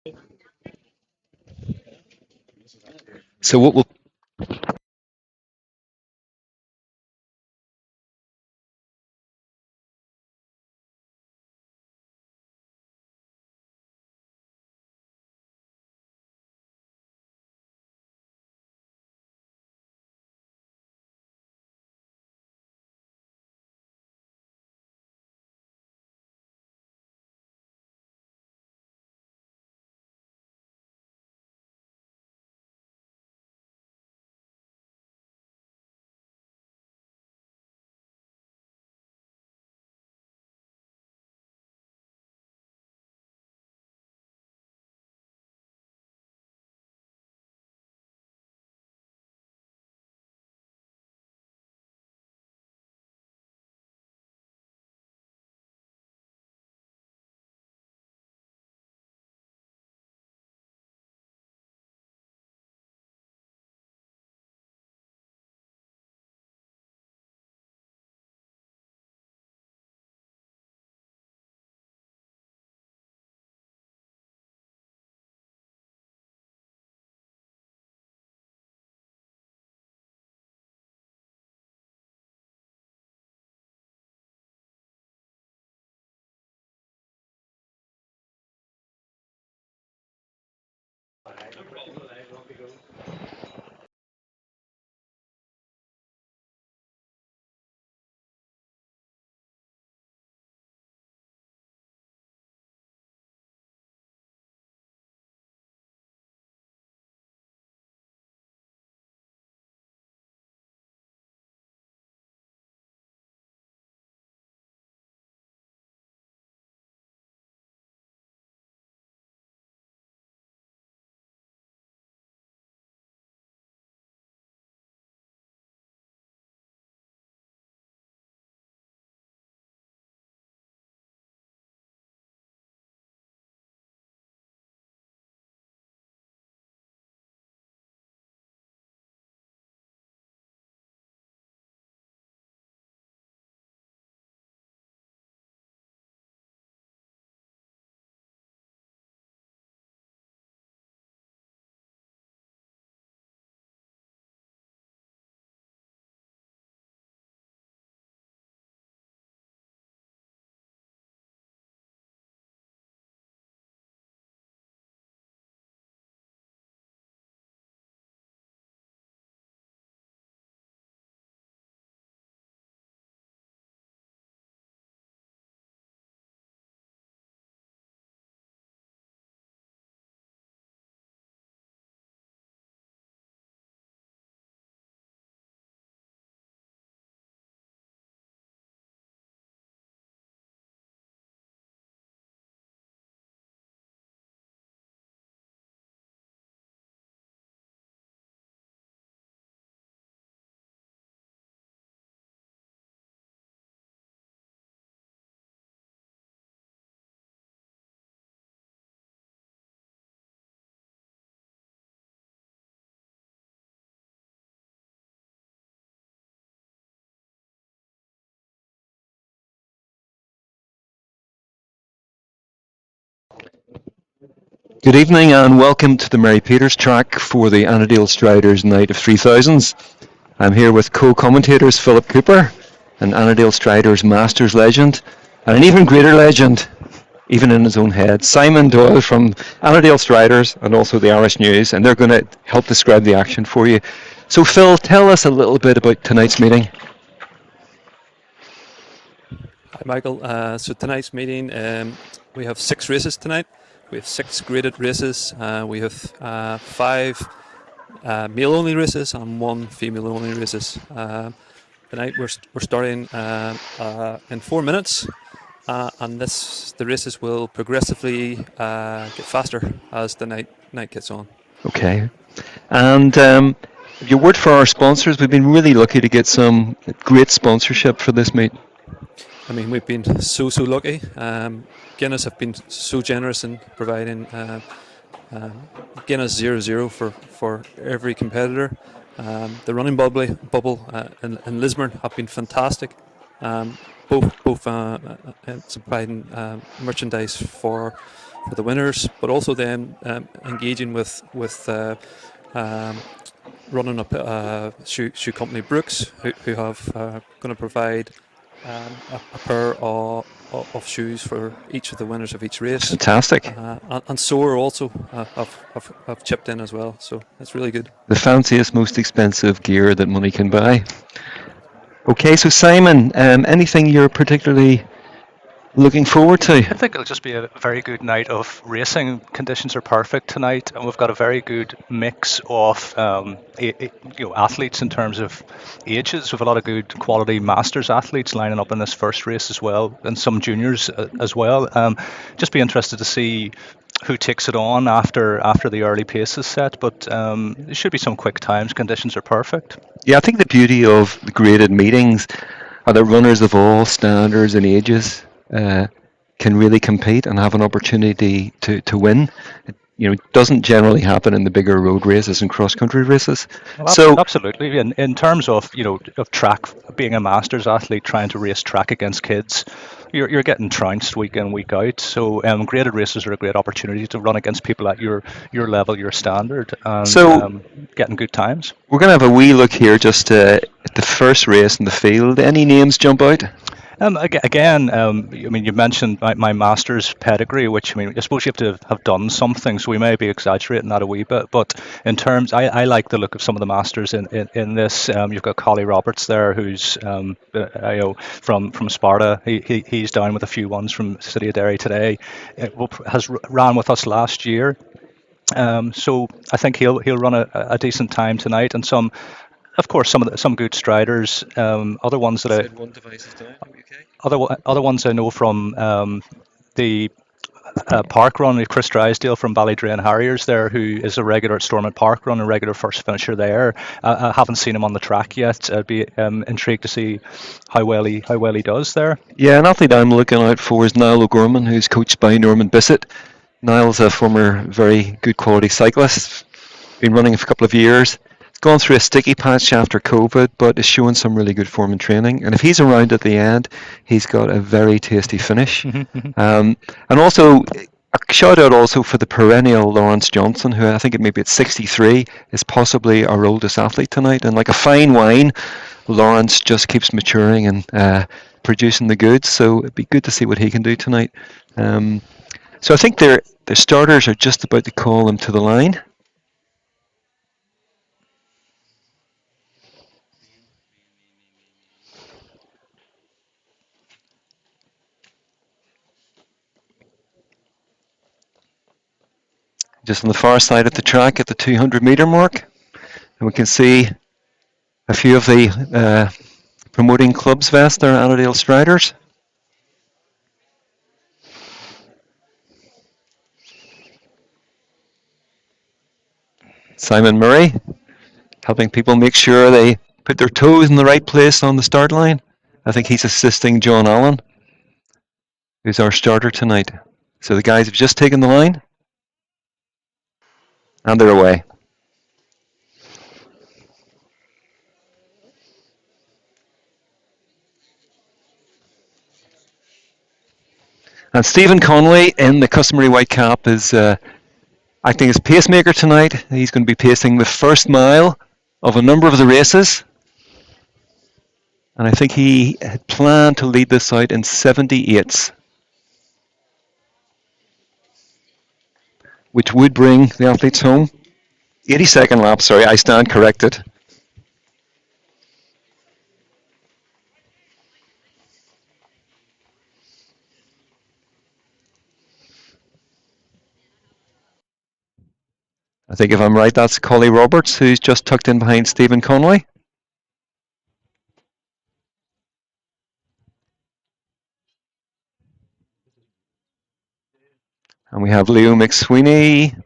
So what will Good evening and welcome to the Mary Peters track for the Annadale Striders Night of 3000s. I'm here with co-commentators Philip Cooper, an Annadale Striders Masters legend, and an even greater legend, even in his own head, Simon Doyle from Annadale Striders and also the Irish News, and they're going to help describe the action for you. So Phil, tell us a little bit about tonight's meeting. Hi Michael, so tonight's meeting, we have 6 races tonight. We have 6 graded races. We have 5 male-only races and 1 female-only races. Tonight we're starting in 4 minutes, and the races will progressively get faster as the night gets on. Okay. And your word for our sponsors, we've been really lucky to get some great sponsorship for this meet. I mean, we've been so lucky. Guinness have been so generous in providing Guinness 00 for every competitor. The running bubble in Lisburn have been fantastic. Both providing merchandise for for the winners, but also then engaging with running up shoe company Brooks, who have going to provide a pair of shoes for each of the winners of each race. Fantastic. And Soar also have chipped in as well, so it's really good. The fanciest, most expensive gear that money can buy. Okay, so Simon, anything you're particularly looking forward to? I think it'll just be a very good night of racing. Conditions are perfect tonight, and we've got a very good mix of athletes in terms of ages. We've a lot of good quality masters athletes lining up in this first race as well, and some juniors as well. Just be interested to see who takes it on after the early pace is set, but there should be some quick times. Conditions are perfect. Yeah, I think the beauty of the graded meetings are that runners of all standards and ages can really compete and have an opportunity to win. It doesn't generally happen in the bigger road races and cross-country races. Well, So absolutely. In terms of of track, being a masters athlete trying to race track against kids, you're getting trounced week in, week out. So graded races are a great opportunity to run against people at your level, your standard, and getting good times. We're going to have a wee look here just at the first race in the field. Any names jump out? Again, I mean, you mentioned my master's pedigree, which, I mean, I suppose you have to have done something, so we may be exaggerating that a wee bit. But in terms, I like the look of some of the masters in this. You've got Collie Roberts there, who's from Sparta. He's down with a few ones from City of Derry today. Has ran with us last year. So I think he'll run a decent time tonight, and of course, some good striders. Other ones that other ones I know from the park run with Chris Drysdale from Ballydrain Harriers there, who is a regular at Stormont Park Run, a regular first finisher there. I haven't seen him on the track yet. I'd be intrigued to see how well he does there. Yeah, an athlete I'm looking out for is Niall O'Gorman, who's coached by Norman Bissett. Niall's a former very good quality cyclist, been running for a couple of years. He's gone through a sticky patch after COVID, but is showing some really good form in training. And if he's around at the end, he's got a very tasty finish. And also, a shout out also for the perennial Lawrence Johnson, who I think maybe at 63 is possibly our oldest athlete tonight. And like a fine wine, Lawrence just keeps maturing and producing the goods. So it'd be good to see what he can do tonight. So I think the starters are just about to call him to the line. Just on the far side of the track at the 200-meter mark. And we can see a few of the promoting clubs vest there, Annadale Striders. Simon Murray helping people make sure they put their toes in the right place on the start line. I think he's assisting John Allen, who's our starter tonight. So the guys have just taken the line, and they're away. And Stephen Conley in the customary white cap is acting as pacemaker tonight. He's going to be pacing the first mile of a number of the races. And I think he had planned to lead this out in 78s, which would bring the athletes home. 82nd lap, sorry, I stand corrected. I think if I'm right, that's Collie Roberts, who's just tucked in behind Stephen Conley. And we have Leo McSweeney,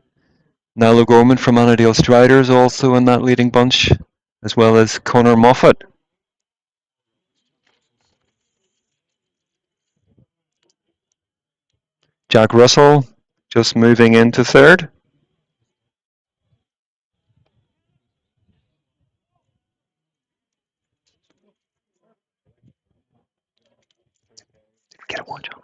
Niall O'Gorman from Annadale Striders also in that leading bunch, as well as Conor Moffat. Jack Russell just moving into third. Get a watch on.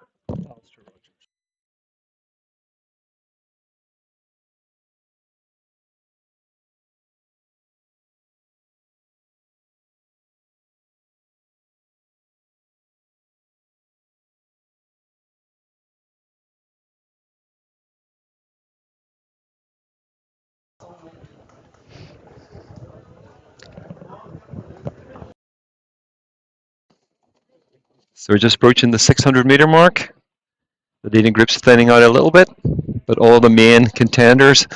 So we're just approaching the 600-meter mark. The leading group's thinning out a little bit, but all the main contenders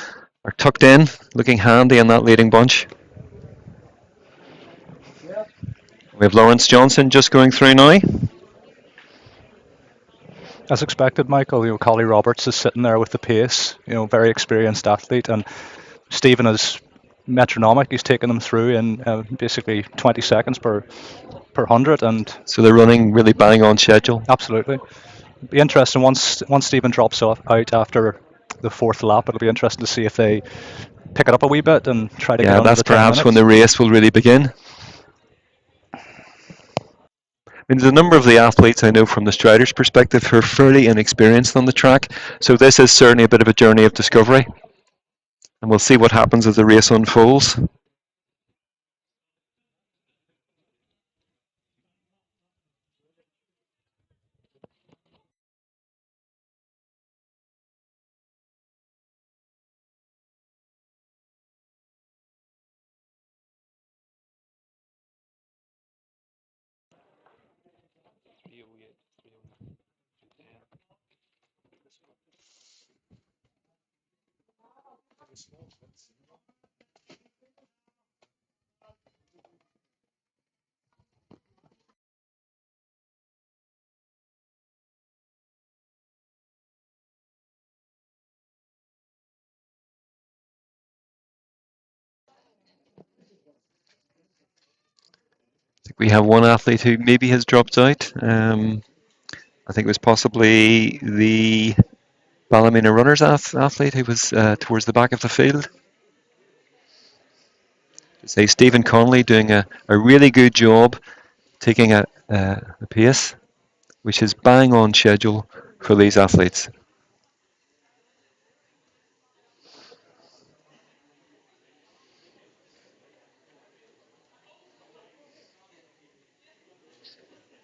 are tucked in, looking handy in that leading bunch. We have Lawrence Johnson just going through now. As expected, Michael, Collie Roberts is sitting there with the pace, very experienced athlete, and Stephen is metronomic. He's taken them through in basically 20 seconds per 100, and so they're running really bang on schedule. Absolutely. It'll be interesting once Stephen drops out after the fourth lap. It'll be interesting to see if they pick it up a wee bit and try to get under the 10 minutes. Yeah, that's perhaps when the race will really begin. I mean, there's a number of the athletes I know from the Striders' perspective who are fairly inexperienced on the track, so this is certainly a bit of a journey of discovery, and we'll see what happens as the race unfolds. I think we have one athlete who maybe has dropped out. I think it was possibly the Ballymena Runners athlete who was towards the back of the field. Say Stephen Conley doing a really good job taking a pace which is bang on schedule for these athletes.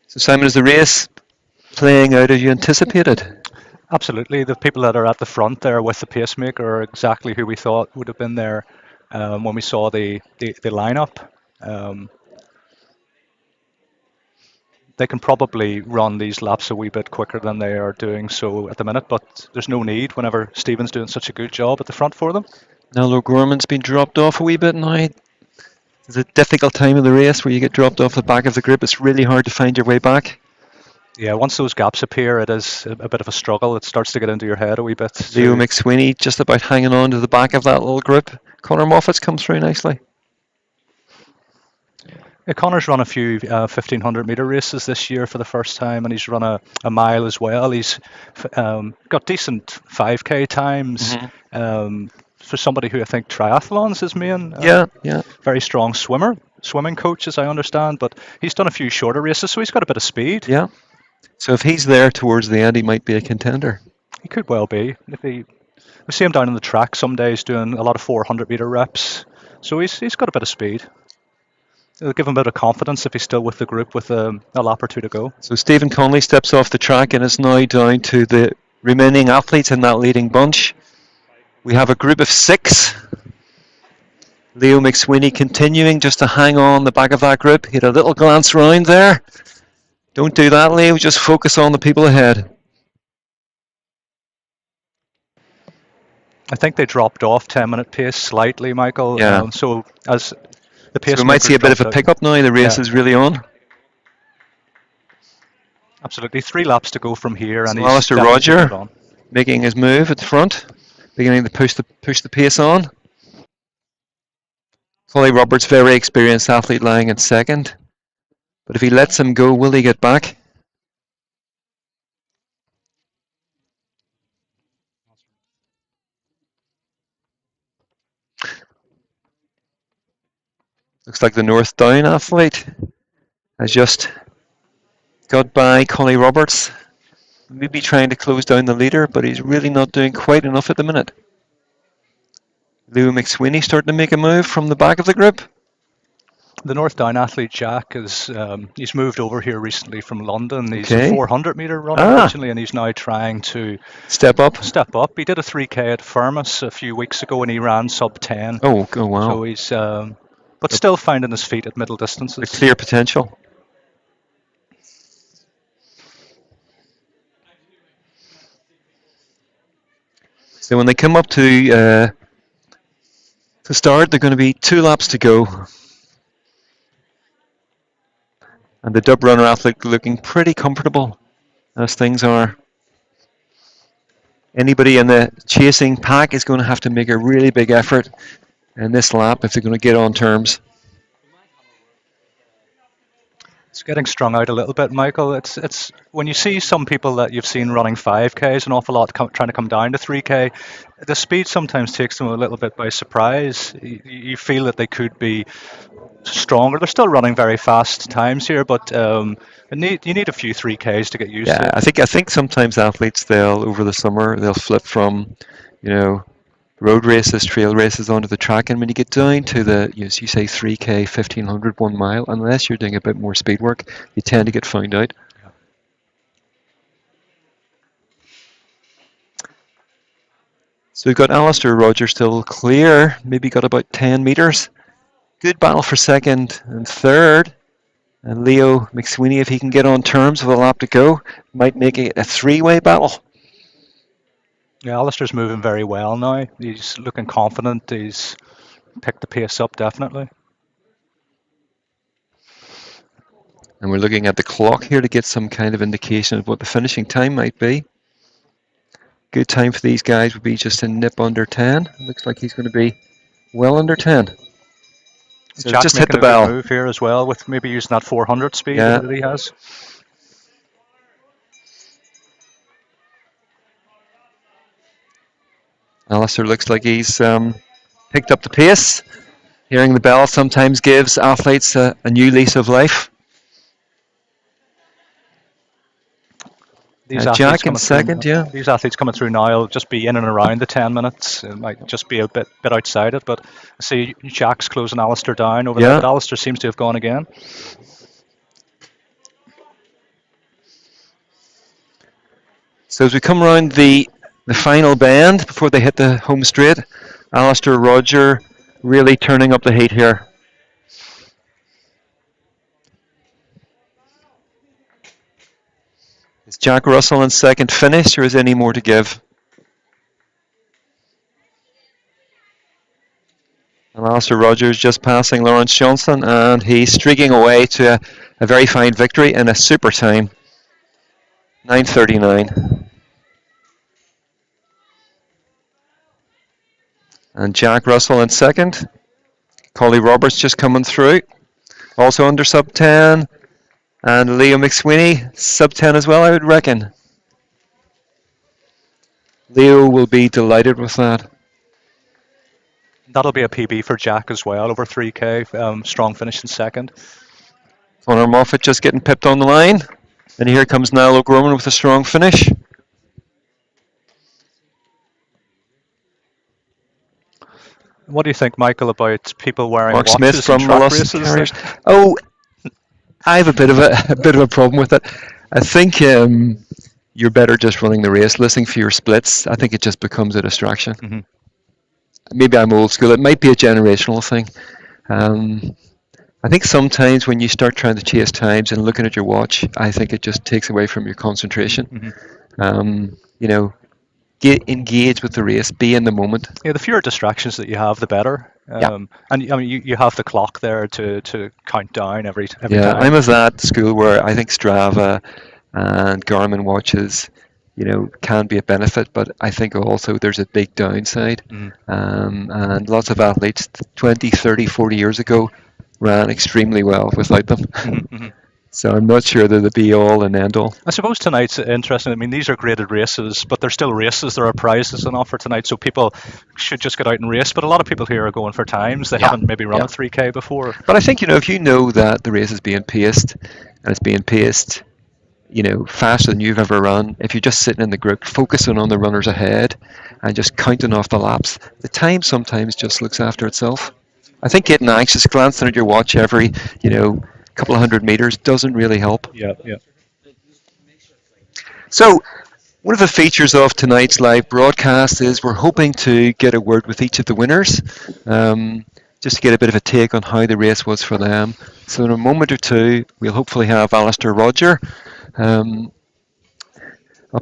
So Simon, is the race playing out as you anticipated? Absolutely. The people that are at the front there with the pacemaker are exactly who we thought would have been there when we saw the lineup. They can probably run these laps a wee bit quicker than they are doing so at the minute, but there's no need whenever Stephen's doing such a good job at the front for them. Now O'Gorman's been dropped off a wee bit now. It's a difficult time of the race where you get dropped off the back of the group. It's really hard to find your way back. Yeah, once those gaps appear, it is a bit of a struggle. It starts to get into your head a wee bit. Leo McSweeney just about hanging on to the back of that little group. Conor Moffat's come through nicely. Yeah, Conor's run a few 1500-meter races this year for the first time, and he's run a mile as well. He's got decent 5K times. For somebody who I think triathlon's his main. Yeah. Very strong swimming coach, as I understand, but he's done a few shorter races, so he's got a bit of speed. Yeah. So if he's there towards the end, he might be a contender. He could well be. We see him down on the track some days doing a lot of 400-meter reps, so he's got a bit of speed. It'll give him a bit of confidence if he's still with the group with a lap or two to go. So Stephen Conley steps off the track and is now down to the remaining athletes in that leading bunch. We have a group of 6. Leo McSweeney continuing just to hang on the back of that group. He had a little glance round there. Don't do that, Leo. Just focus on the people ahead. I think they dropped off 10-minute pace slightly, Michael. Yeah. So as the pace, so we might see a bit of a pickup now. The race is really on. Absolutely. 3 laps to go from here, and so Alistair Roger making his move at the front, beginning to push the pace on. Collie Roberts, very experienced athlete, lying in second. But if he lets him go, will he get back? Looks like the North Down athlete has just got by Collie Roberts. Maybe trying to close down the leader, but he's really not doing quite enough at the minute. Leo McSweeney starting to make a move from the back of the group. The North Down athlete Jack he's moved over here recently from London. He's a 400-meter runner originally, and he's now trying to step up. He did a 3K at Firmus a few weeks ago, and he ran sub 10. Oh wow! So he's but still finding his feet at middle distances. A clear potential. So when they come up to start, they're going to be 2 laps to go. And the dub runner athlete looking pretty comfortable as things are. Anybody in the chasing pack is going to have to make a really big effort in this lap if they're going to get on terms. It's getting strung out a little bit, Michael. It's when you see some people that you've seen running 5Ks an awful lot trying to come down to 3K, the speed sometimes takes them a little bit by surprise. You feel that they could be stronger. They're still running very fast times here, but you need a few 3Ks to get used to it. I think sometimes athletes, they'll over the summer they'll flip from, road races, trail races onto the track, and when you get down to the, as you say, 3K, 1500, 1 mile, unless you're doing a bit more speed work, you tend to get found out. So we've got Alistair Rogers still clear, maybe got about 10 metres. Good battle for second and third. And Leo McSweeney, if he can get on terms with a lap to go, might make it a 3-way battle. Yeah, Alistair's moving very well now. He's looking confident. He's picked the pace up, definitely. And we're looking at the clock here to get some kind of indication of what the finishing time might be. Good time for these guys would be just a nip under 10. Looks like he's going to be well under 10. So Jack just making hit the bell. A good move here as well, with maybe using that 400 speed that he has. Alistair looks like he's picked up the pace. Hearing the bell sometimes gives athletes a new lease of life. Jack in second, These athletes coming through now will just be in and around the 10 minutes. It might just be a bit outside it, but see Jack's closing Alistair down over there, but Alistair seems to have gone again. So as we come around the final bend before they hit the home straight, Alistair Roger really turning up the heat here. Is Jack Russell in second finish, or is any more to give? And Alistair Rogers just passing Lawrence Johnson, and he's streaking away to a very fine victory in a super time. 9:39. And Jack Russell in second. Collie Roberts just coming through. Also under sub 10. And Leo McSweeney, sub 10 as well, I would reckon. Leo will be delighted with that. That'll be a PB for Jack as well, over 3K. Strong finish in second. Conor Moffat just getting pipped on the line. And here comes Niall O'Gorman with a strong finish. What do you think, Michael, about people wearing Mark watches Smith from in track Mollusk races? Carriers. Oh, I have a bit of a problem with it. I think you're better just running the race, listening for your splits. I think it just becomes a distraction. Mm-hmm. Maybe I'm old school. It might be a generational thing. I think sometimes when you start trying to chase times and looking at your watch, I think it just takes away from your concentration. Mm-hmm. Get engaged with the race, be in the moment. Yeah, the fewer distractions that you have, the better. And I mean, you have the clock there to count down every time. I'm of that school where I think Strava and Garmin watches, can be a benefit, but I think also there's a big downside. And lots of athletes 20, 30, 40 years ago ran extremely well without them. Mm-hmm. So I'm not sure they're the be-all and end-all. I suppose tonight's interesting. I mean, these are graded races, but they're still races. There are prizes on offer tonight, so people should just get out and race. But a lot of people here are going for times. They haven't maybe run a 3K before. But I think, if you know that the race is being paced, and it's being paced, faster than you've ever run, if you're just sitting in the group, focusing on the runners ahead, and just counting off the laps, the time sometimes just looks after itself. I think getting anxious, glancing at your watch every, couple of 100 meters doesn't really help. Yeah. So, one of the features of tonight's live broadcast is we're hoping to get a word with each of the winners, just to get a bit of a take on how the race was for them. So in a moment or two, we'll hopefully have Alistair Roger up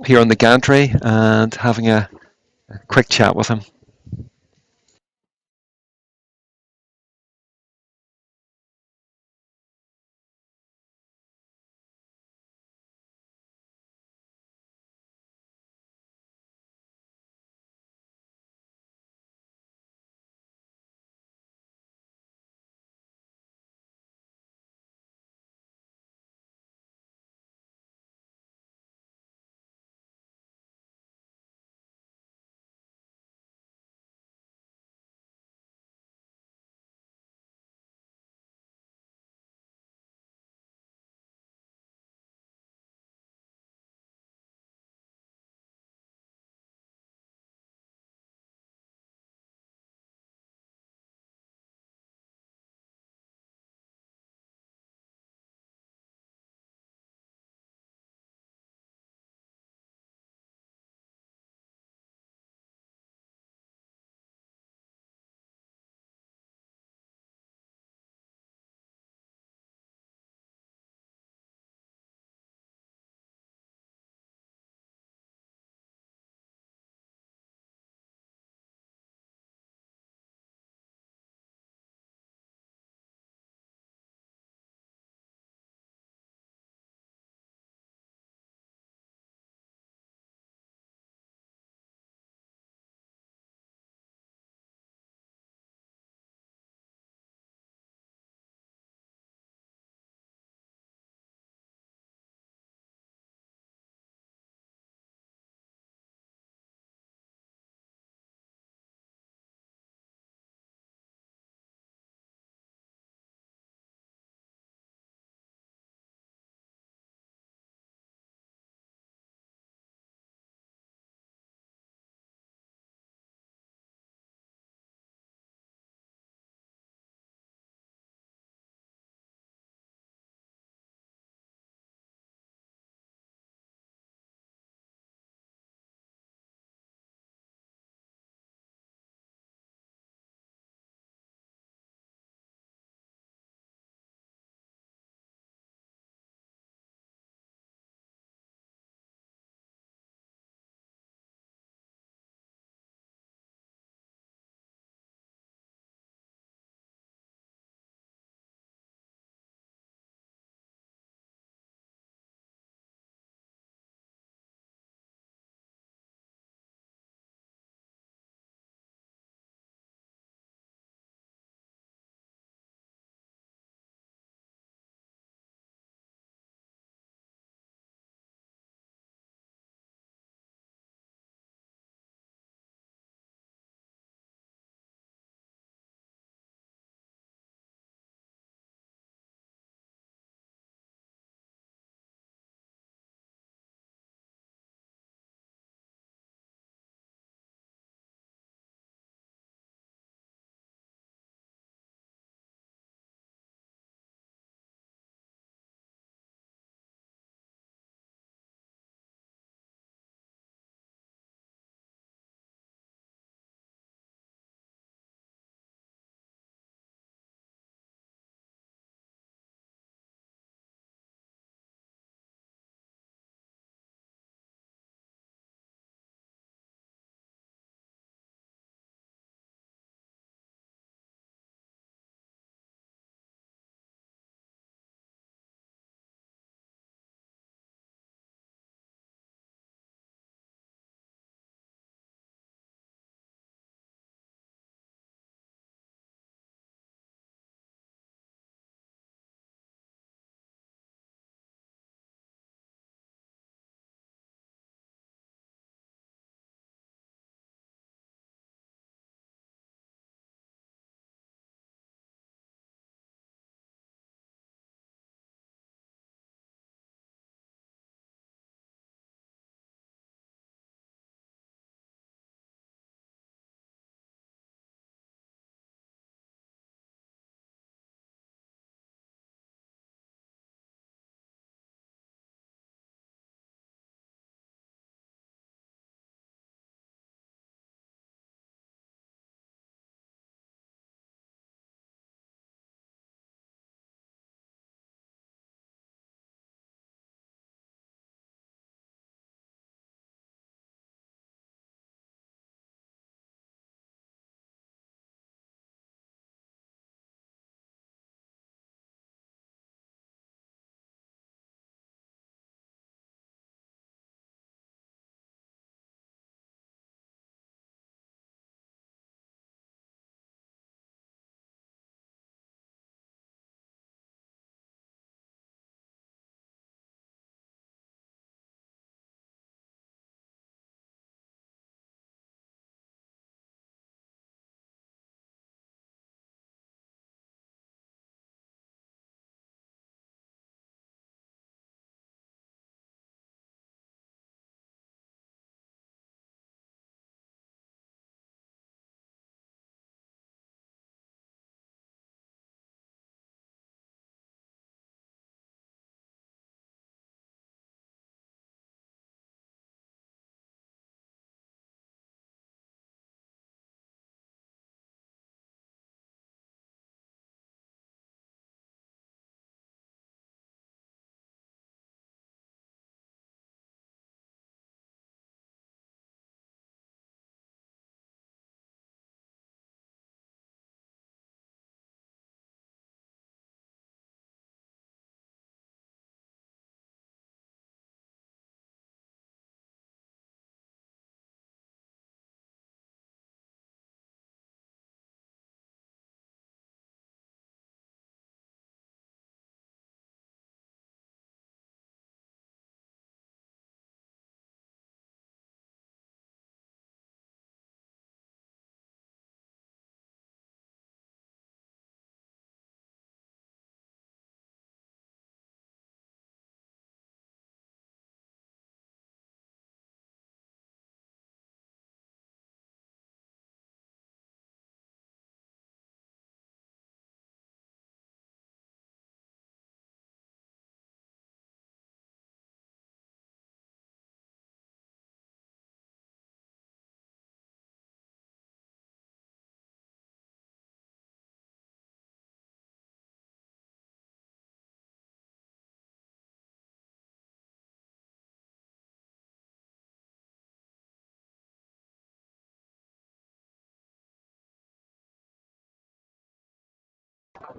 here on the gantry and having a a quick chat with him.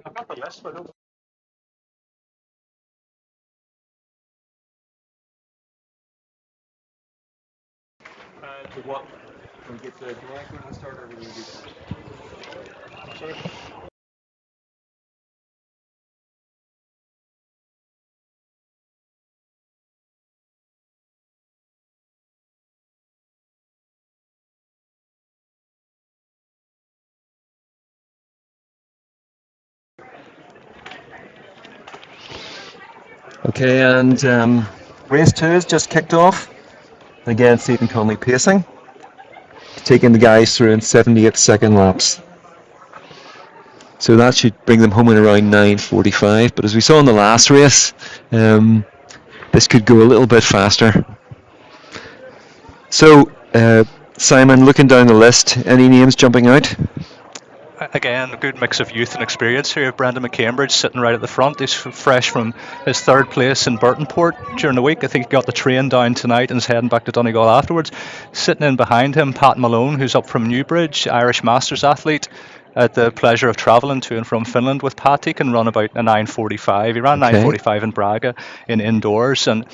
I've got the list, but To what? Can we get the director to start or will you do that? Okay, and race 2 has just kicked off. Again, Stephen Conley pacing, taking the guys through in 78-second laps. So that should bring them home in around 9:45. But as we saw in the last race, this could go a little bit faster. So, Simon, looking down the list, any names jumping out? again, a good mix of youth and experience here. Brendan McCambridge sitting right at the front. He's fresh from his third place in Burtonport during the week. I think he got the train down tonight and is heading back to Donegal afterwards. Sitting in behind him, Pat Malone, who's up from Newbridge, Irish Masters athlete. Had the pleasure of travelling to and from Finland with Pat. He can run about a 9:45. He ran 9:45 in Braga in indoors, and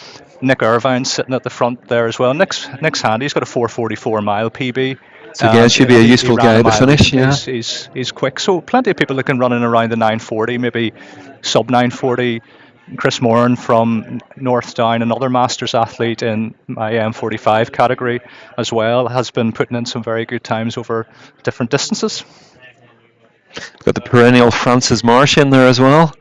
Nick Irvine's sitting at the front there as well. Nick's handy. He's got a 4:44 mile PB. So again, should be a useful guy to finish. Yeah, he's quick. So plenty of people that can run in around the 9:40, maybe sub 9:40. Chris Moran from North Down, another Masters athlete in my M45 category as well, has been putting in some very good times over different distances. Got the perennial Francis Marsh in there as well.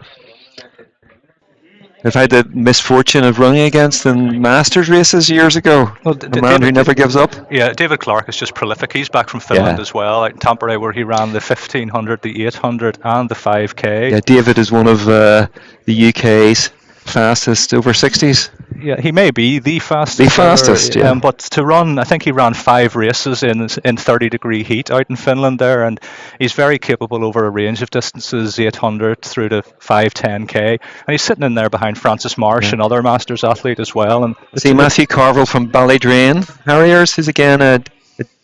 I've had the misfortune of running against in Masters races years ago. Well, a man who never gives up. Yeah, David Clark is just prolific. He's back from Finland as well, out in Tampere, where he ran the 1500, the 800 and the 5k. Yeah, David is one of the UK's fastest over 60s. Yeah, he may be the fastest. The fastest, yeah. But to run, I think he ran 5 races in 30-degree heat out in Finland there, and he's very capable over a range of distances, 800 through to 510k. And he's sitting in there behind Francis Marsh, another Masters athlete as well. And see Matthew Carville from Ballydrain Harriers, who's again a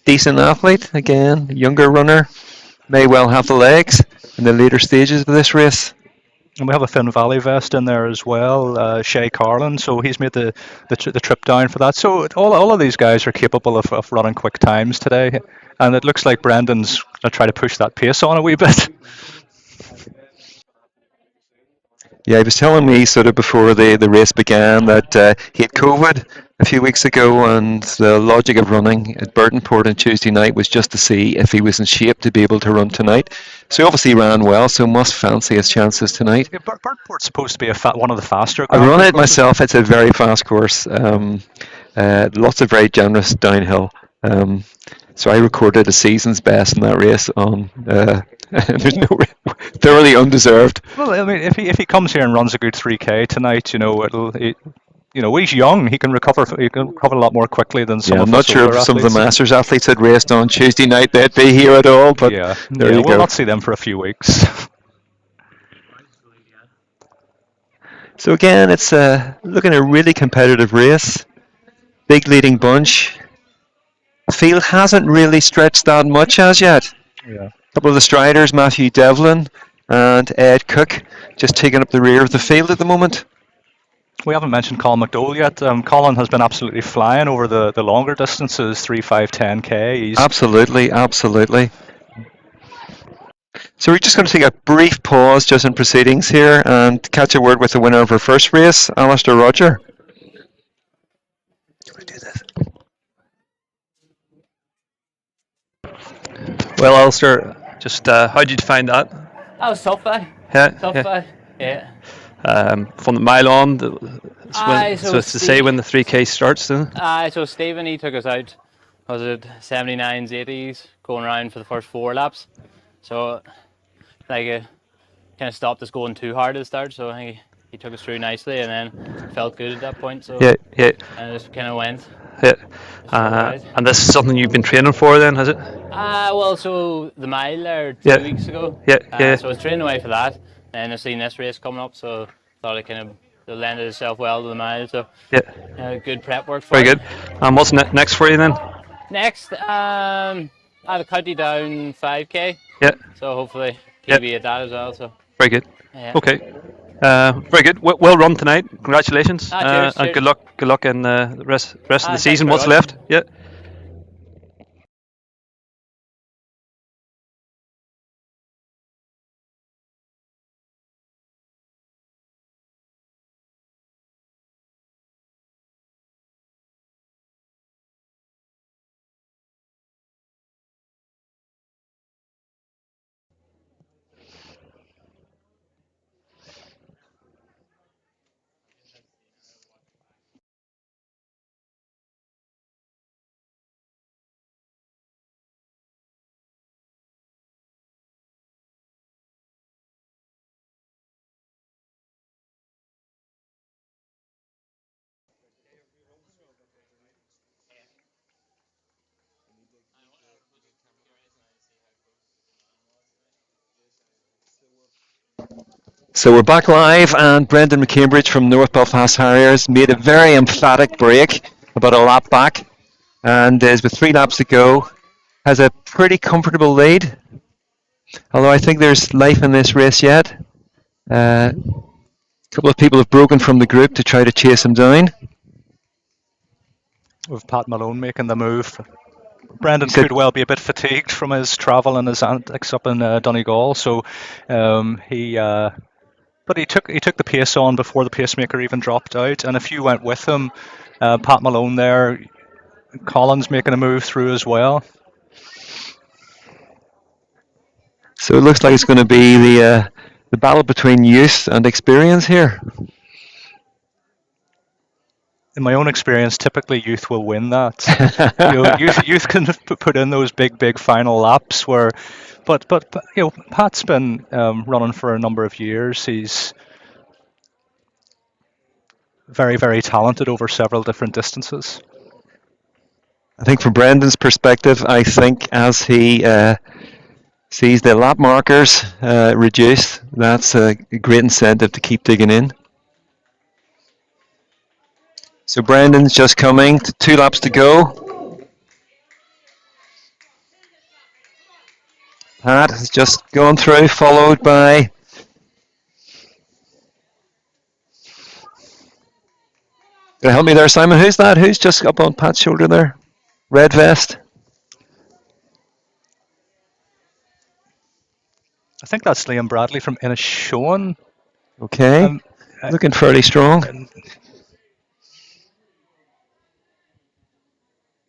decent athlete, again a younger runner, may well have the legs in the later stages of this race. And we have a Finn Valley vest in there as well, Shay Carlin, so he's made the trip down for that. So all of these guys are capable of running quick times today, and it looks like Brendan's going to try to push that pace on a wee bit. Yeah, he was telling me sort of before the race began that he had COVID a few weeks ago, and the logic of running at Burtonport on Tuesday night was just to see if he was in shape to be able to run tonight. So he obviously ran well, so must fancy his chances tonight. Yeah, Burtonport's supposed to be one of the faster. I run it myself. It's a very fast course. Lots of very generous downhill. So I recorded a season's best in that race on. There's no thoroughly undeserved. Well, I mean, if he comes here and runs a good 3k tonight, he's young. He can recover. He can recover a lot more quickly than some of I'm not sure if some of the Masters athletes had raced on Tuesday night they'd be here at all. But there you go. We'll not see them for a few weeks. So again, it's looking a really competitive race. Big leading bunch. The field hasn't really stretched that much as yet. Yeah. A couple of the Striders, Matthew Devlin and Ed Cook, just taking up the rear of the field at the moment. We haven't mentioned Colin McDowell yet. Colin has been absolutely flying over the longer distances, 3, 5, 10k. Absolutely. So we're just going to take a brief pause just in proceedings here and catch a word with the winner of our first race, Alistair Roger. Well, Alistair, just how did you find that? That was tough, Yeah. From the mile on, so it's to say when the 3k starts, then? So Stephen, he took us out, was it 79s, 80s, going around for the first 4 laps. So, kind of stopped us going too hard at the start, so I think he took us through nicely and then felt good at that point. So Yeah. And it just kind of went. Yeah. And this is something you've been training for then, has it? Well, so the mile there 2 weeks ago. Yeah. So I was training away for that, and I seen this race coming up, so thought it kind of lended itself well to the mile. So good prep work for Very good. And what's next for you then? Next, I had a county down 5k. Yeah. So hopefully PB at that as well. So Very good. Yeah. Okay. Very good. Well run tonight. Congratulations. Cheers, And cheers. good luck in the rest of the Thanks season. very What's much. left? Yeah. So we're back live, and Brendan McCambridge from North Belfast Harriers made a very emphatic break, about a lap back, and is with 3 laps to go, has a pretty comfortable lead. Although I think there's life in this race yet. A couple of people have broken from the group to try to chase him down. With Pat Malone making the move. Brendan He said- could well be a bit fatigued from his travel and his antics up in Donegal, so but he took the pace on before the pacemaker even dropped out, and a few went with him. Pat Malone there, Collins making a move through as well. So it looks like it's going to be the battle between youth and experience here. In my own experience, typically youth will win that. Youth can put in those big final laps where, but Pat's been running for a number of years. He's very talented over several different distances. I think from Brendan's perspective, I think as he sees the lap markers reduce, that's a great incentive to keep digging in. So Brendan's just coming, 2 laps to go. Pat has just gone through, followed by Can you help me there, Simon? Who's that? Who's just up on Pat's shoulder there? Red vest. I think that's Liam Bradley from Inishowen. Okay. Looking fairly strong.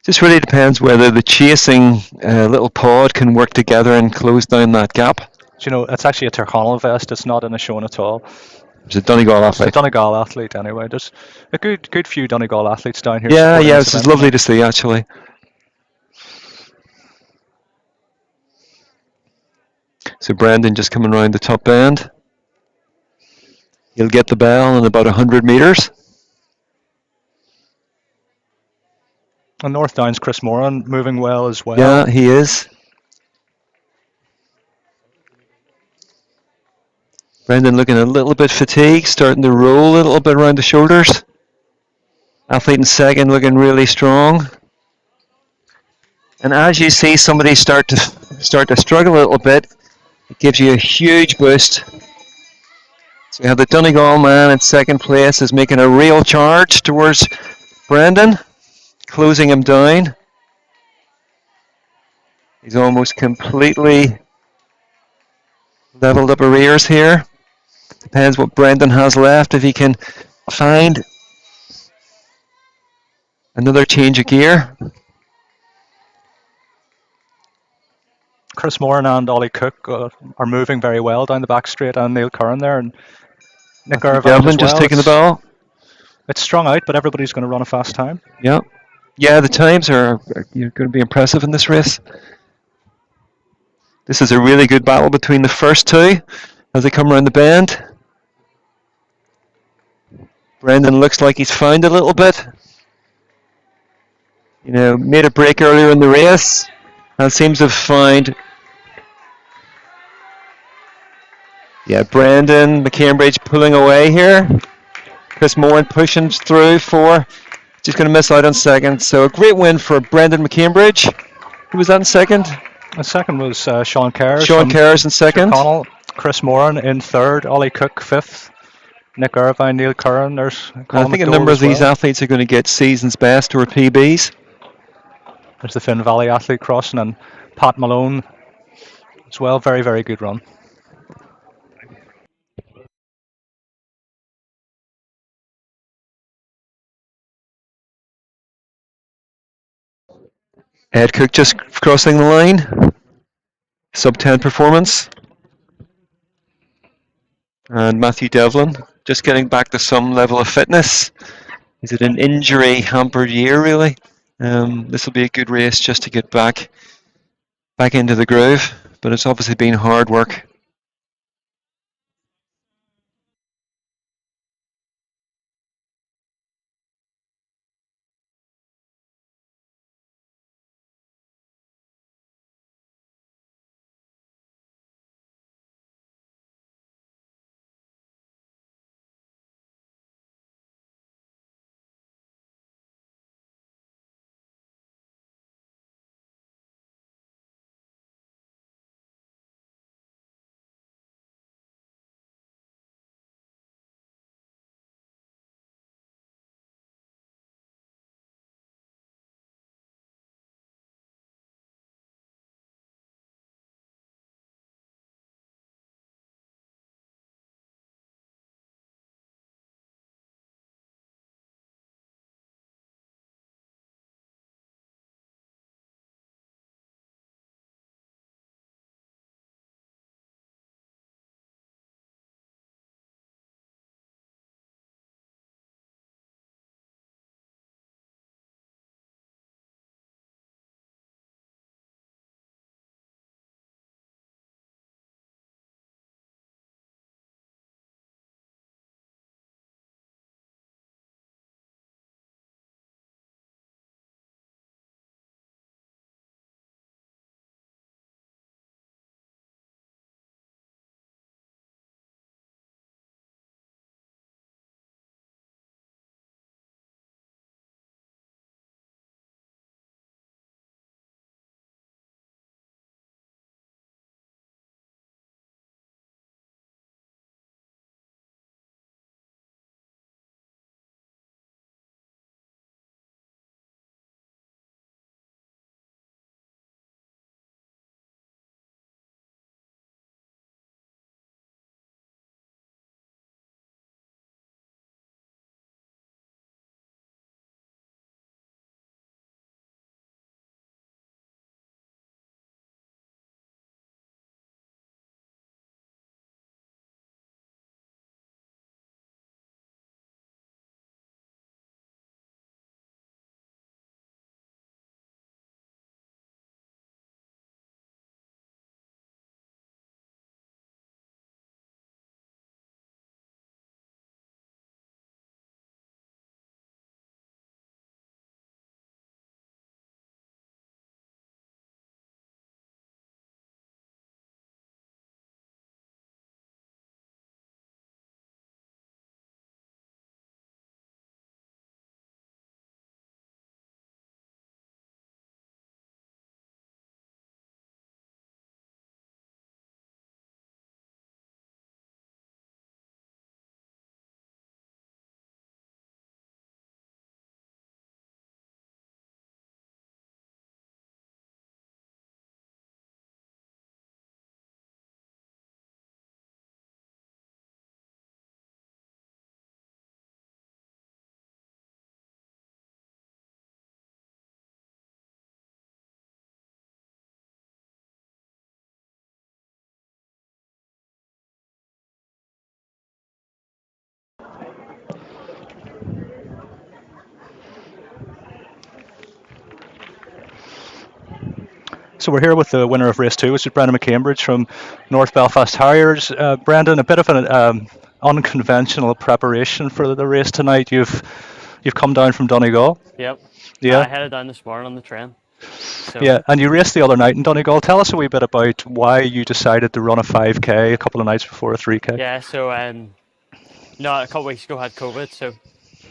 Just really depends whether the chasing little pod can work together and close down that gap. You know, it's actually a Tyrconnell vest. It's not Inishowen at all. It's a Donegal athlete. It's a Donegal athlete anyway. There's a good few Donegal athletes down here. Yeah, it's lovely to see actually. So Brendan just coming around the top bend. He'll get the bell in about 100 metres. And North Down's Chris Moran moving well as well. Yeah, he is. Brendan looking a little bit fatigued, starting to roll a little bit around the shoulders. Athlete in second looking really strong. And as you see somebody start to struggle a little bit, it gives you a huge boost. So we have the Donegal man in second place is making a real charge towards Brendan, closing him down. He's almost completely leveled up arrears here. Depends what Brendan has left, if he can find another change of gear. Chris Moran and Ollie Cook are moving very well down the back straight, and Neil Curran there, and Nick Irvine Devlin as well. just taking the ball. It's strung out, but everybody's going to run a fast time. Yeah, the times are going to be impressive in this race. This is a really good battle between the first two as they come around the bend. Brendan looks like he's found a little bit. Made a break earlier in the race and seems to have found. Yeah, Brendan McCambridge pulling away here. Chris Moran pushing through for. Just going to miss out on second. So a great win for Brendan McCambridge. Who was that in second? The second was Sean Kerrs. Sean Kerrs in second. Tyrconnell. Chris Moran in third, Ollie Cook fifth, Nick Irvine, Neil Curran. There's And I Colin think a McDowell number of as these well. athletes are going to get season's best or PBs. There's the Finn Valley athlete crossing, and Pat Malone as well. Very, very good run. Ed Cook just crossing the line. Sub 10 performance. And Matthew Devlin just getting back to some level of fitness. Is it an injury hampered year, really? This will be a good race just to get back into the groove, but it's obviously been hard work. So we're here with the winner of race 2, which is Brendan McCambridge from North Belfast Harriers. Brendan, a bit of an unconventional preparation for the race tonight. You've come down from Donegal. Yep. Yeah. I headed down this morning on the train. So, Yeah, and you raced the other night in Donegal. Tell us a wee bit about why you decided to run a 5K a couple of nights before a 3K. Yeah, so no, a couple of weeks ago I had COVID, so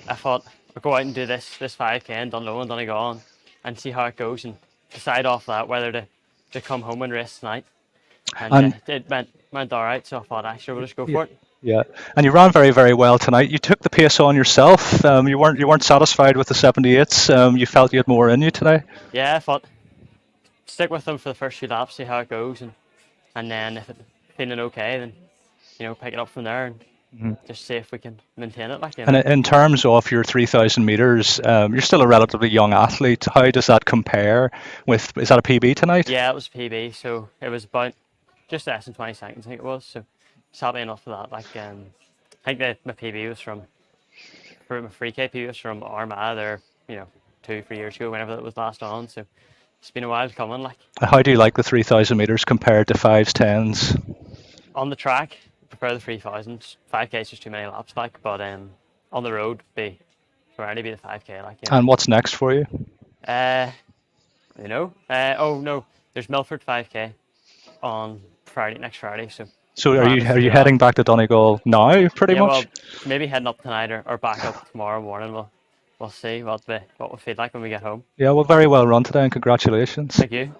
I thought I'd go out and do this 5K in Dunlow and Donegal and see how it goes and decide off that whether to come home and race tonight. and And it went all right. So I thought, actually, we'll just go for it. yeah, and you ran very, very well tonight. You took the pace on yourself. You weren't satisfied with the 78s. You felt you had more in you today. Yeah, I thought stick with them for the first few laps, see how it goes, and then if it's feeling okay, then pick it up from there and just see if we can maintain it. And in terms of your 3,000 meters, you're still a relatively young athlete. How does that compare with? Is that a PB tonight? Yeah, it was PB, so it was about just less than 20 seconds, I think it was. So it's happy enough for that. I think that my PB was my 3K PB was from Armagh there, 2-3 years ago, whenever it was last on. So it's been a while coming. How do you like the 3,000 meters compared to 5s, 10s? On the track, I prefer the 3,000. 5K is just too many laps, but on the road, primarily be the 5K. And what's next for you? Oh no, there's Milford 5K on next Friday. So are you heading back to Donegal now, pretty much? Well, maybe heading up tonight or back up tomorrow morning. We'll see what we feel like when we get home. Yeah, well, very well run today, and congratulations. Thank you.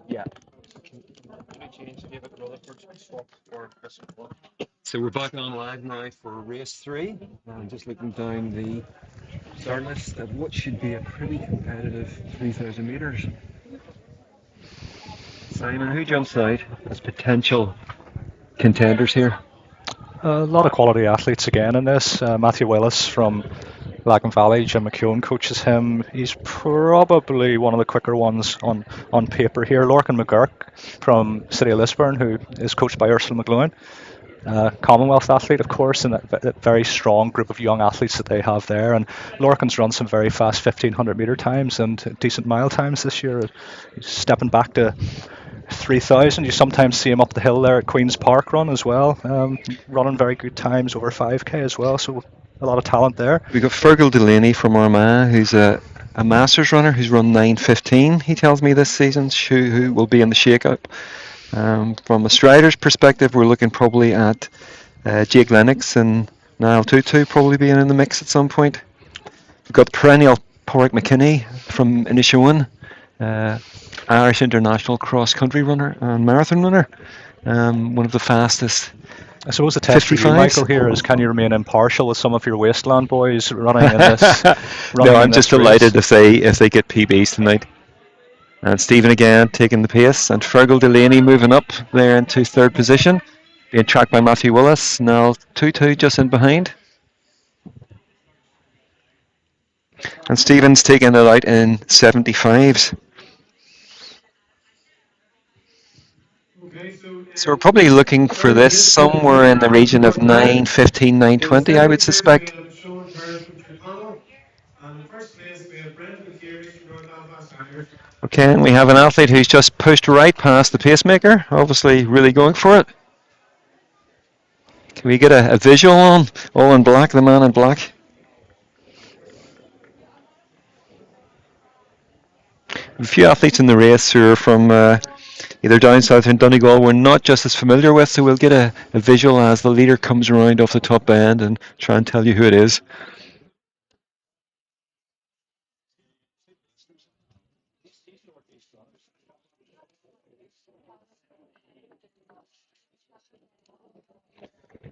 Yeah. So we're back on live now for race 3. Just looking down the start list of what should be a pretty competitive 3,000 metres. Simon, who jumps out as potential contenders here? A lot of quality athletes again in this. Matthew Willis from Lagan Valley, Jim McKeown coaches him. He's probably one of the quicker ones on paper here. Lorcan McGurk from City of Lisburn, who is coached by Ursula McLuhan. Commonwealth athlete, of course, and that very strong group of young athletes that they have there. And Lorcan's run some very fast 1,500 metre times and decent mile times this year. He's stepping back to 3,000. You sometimes see him up the hill there at Queen's Park Run as well, running very good times over 5K as well. So a lot of talent there. We've got Fergal Delaney from Armagh, who's a a Masters runner who's run 9:15. He tells me this season, who will be in the shake-up. From a Striders perspective, we're looking probably at Jake Lennox and Niall Tutu probably being in the mix at some point. We've got perennial Porrick McKinney from Inishowen, Irish international cross-country runner and marathon runner, one of the fastest. I suppose the test for you, 55s. Michael, here is, can you remain impartial with some of your wasteland boys running in this? No, I'm just delighted if they get PBs tonight. And Stephen again taking the pace, and Fergal Delaney moving up there into third position, being tracked by Matthew Willis. Now Tutu just in behind. And Stephen's taking it out in 75s. So we're probably looking for this somewhere in the region of 9:15, 9:20, I would suspect. Okay, and we have an athlete who's just pushed right past the pacemaker, obviously really going for it. Can we get a visual on? All in black, the man in black. A few athletes in the race who are from either down south in Donegal we're not just as familiar with, so we'll get a visual as the leader comes around off the top end and try and tell you who it is.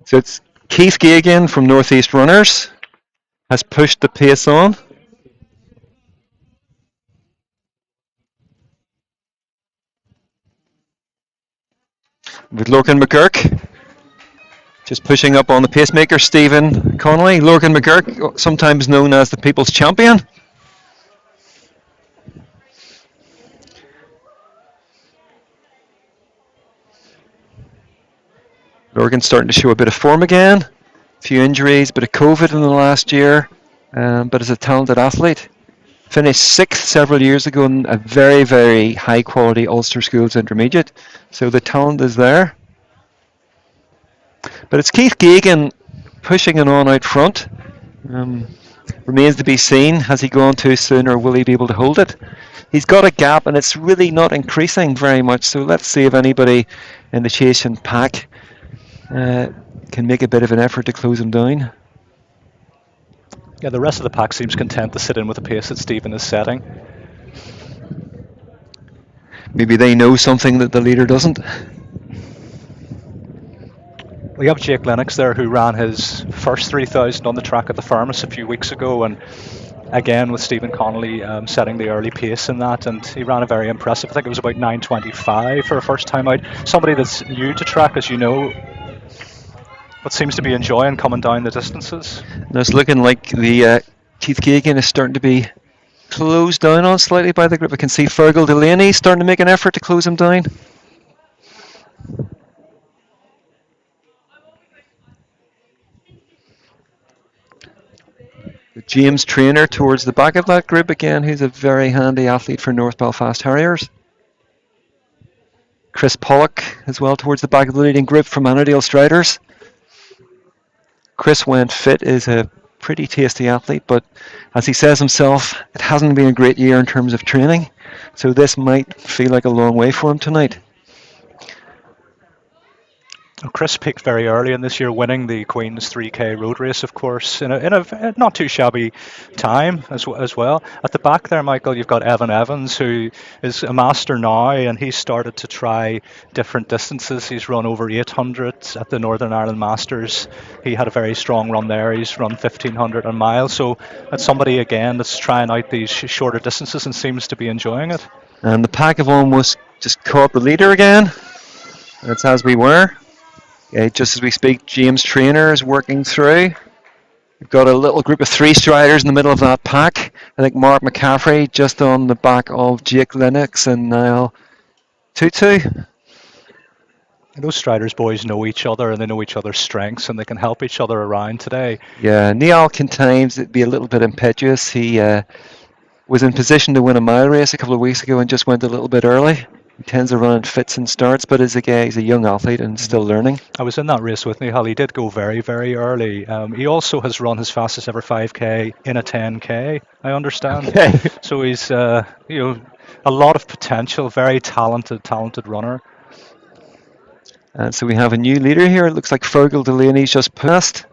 So it's Keith Gagan from Northeast Runners has pushed the pace on. With Lorcan McGurk just pushing up on the pacemaker, Stephen Connolly. Lorcan McGurk, sometimes known as the People's Champion. Lorcan's starting to show a bit of form again. A few injuries, a bit of COVID in the last year, but is a talented athlete. Finished 6th several years ago in a very, very high quality Ulster Schools Intermediate. So the talent is there. But it's Keith Gagan pushing it on out front. Remains to be seen. Has he gone too soon or will he be able to hold it? He's got a gap and it's really not increasing very much. So let's see if anybody in the chasing pack can make a bit of an effort to close him down. Yeah, the rest of the pack seems content to sit in with the pace that Stephen is setting. Maybe they know something that the leader doesn't. We have Jake Lennox there, who ran his first 3,000 on the track at the Firmus a few weeks ago, and again with Stephen Connolly setting the early pace in that, and he ran a very impressive, I think it was about 9:25 for a first time out. Somebody that's new to track, as you know, but seems to be enjoying coming down the distances. And it's looking like the Keith Gagan is starting to be closed down on slightly by the group. I can see Fergal Delaney starting to make an effort to close him down. James Trainer towards the back of that group again, who's a very handy athlete for North Belfast Harriers. Chris Pollock as well towards the back of the leading group from Annadale Striders. Chris, when fit, is a pretty tasty athlete, but as he says himself, it hasn't been a great year in terms of training, so this might feel like a long way for him tonight. Chris peaked very early in this year, winning the Queen's 3K road race, of course, in a not too shabby time as well. At the back there, Michael, you've got Evan Evans, who is a master now, and he's started to try different distances. He's run over 800 at the Northern Ireland Masters. He had a very strong run there. He's run 1,500 on miles. So that's somebody, again, that's trying out these shorter distances and seems to be enjoying it. And the pack have almost just caught the leader again. That's as we were. Just as we speak, James Trainer is working through. We've got a little group of 3 striders in the middle of that pack. I think Mark McCaffrey just on the back of Jake Lennox and Niall Tutu. Those Striders boys know each other and they know each other's strengths and they can help each other around today. Yeah, Niall can times be a little bit impetuous. He was in position to win a mile race a couple of weeks ago and just went a little bit early. He tends to run in fits and starts, but he's a young athlete and still learning. I was in that race with Nihal. He did go very, very early. He also has run his fastest ever 5K in a 10K, I understand. Okay. So he's, a lot of potential, very talented runner. And so we have a new leader here. It looks like Fergal Delaney's just passed.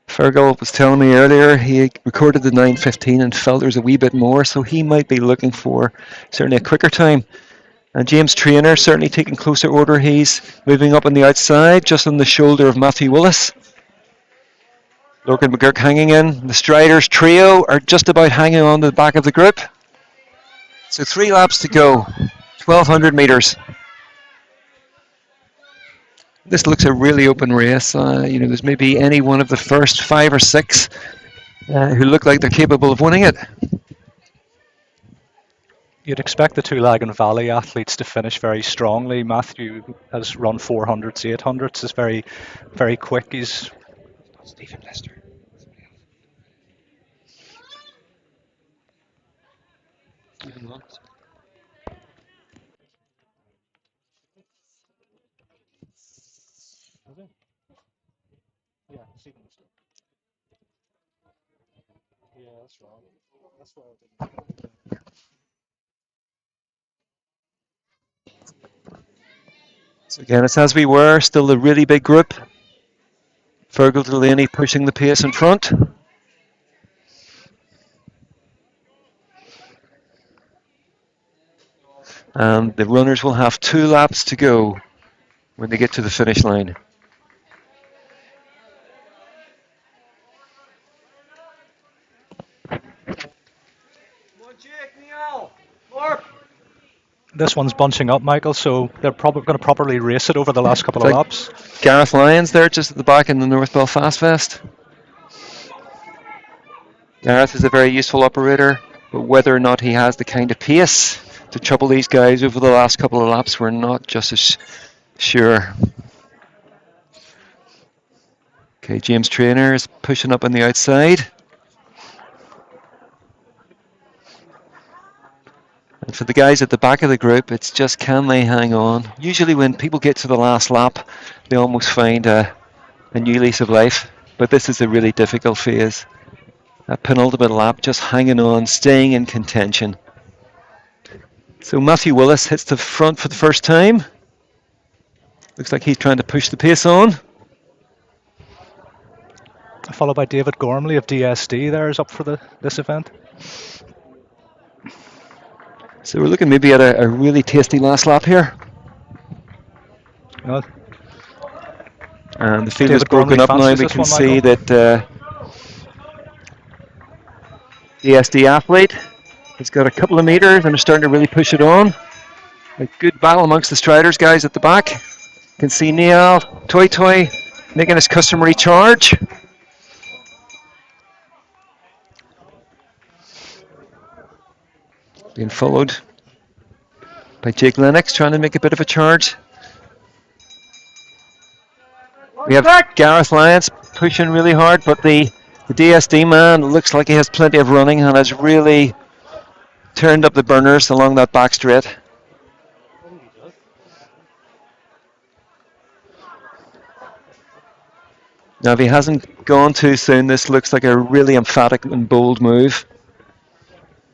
Fergal was telling me earlier he recorded the 9:15 and felt there's a wee bit more, so he might be looking for certainly a quicker time. And James Traynor certainly taking closer order. He's moving up on the outside, just on the shoulder of Matthew Willis. Lorcan McGurk hanging in. The Striders trio are just about hanging on to the back of the group. So 3 laps to go, 1,200 metres. This looks a really open race. There's maybe any one of the first 5 or 6 who look like they're capable of winning it. You'd expect the two Lagan Valley athletes to finish very strongly. Matthew has run 400s, 800s, is very, very quick. He's Stephen Lester. So again, it's as we were, still a really big group. Fergal Delaney pushing the pace in front. And the runners will have 2 laps to go when they get to the finish line. This one's bunching up, Michael, so they're probably going to properly race it over the last couple of laps. Gareth Lyons there just at the back in the North Belfast vest. Gareth is a very useful operator, but whether or not he has the kind of pace to trouble these guys over the last couple of laps, we're not just as sure. Okay, James Traynor is pushing up on the outside. And for the guys at the back of the group, it's just can they hang on? Usually when people get to the last lap, they almost find a new lease of life. But this is a really difficult phase. That penultimate lap, just hanging on, staying in contention. So Matthew Willis hits the front for the first time. Looks like he's trying to push the pace on. Followed by David Gormley of DSD there is up for this event. So we're looking maybe at a really tasty last lap here. Well, and the field is broken up now. We can see that the SD athlete has got a couple of meters and is starting to really push it on. A good battle amongst the Striders guys at the back. You can see Neil Toy Toy making his customary charge. Being followed by Jake Lennox trying to make a bit of a charge. We have Gareth Lyons pushing really hard, but the DSD man looks like he has plenty of running and has really turned up the burners along that back straight. Now, if he hasn't gone too soon, this looks like a really emphatic and bold move.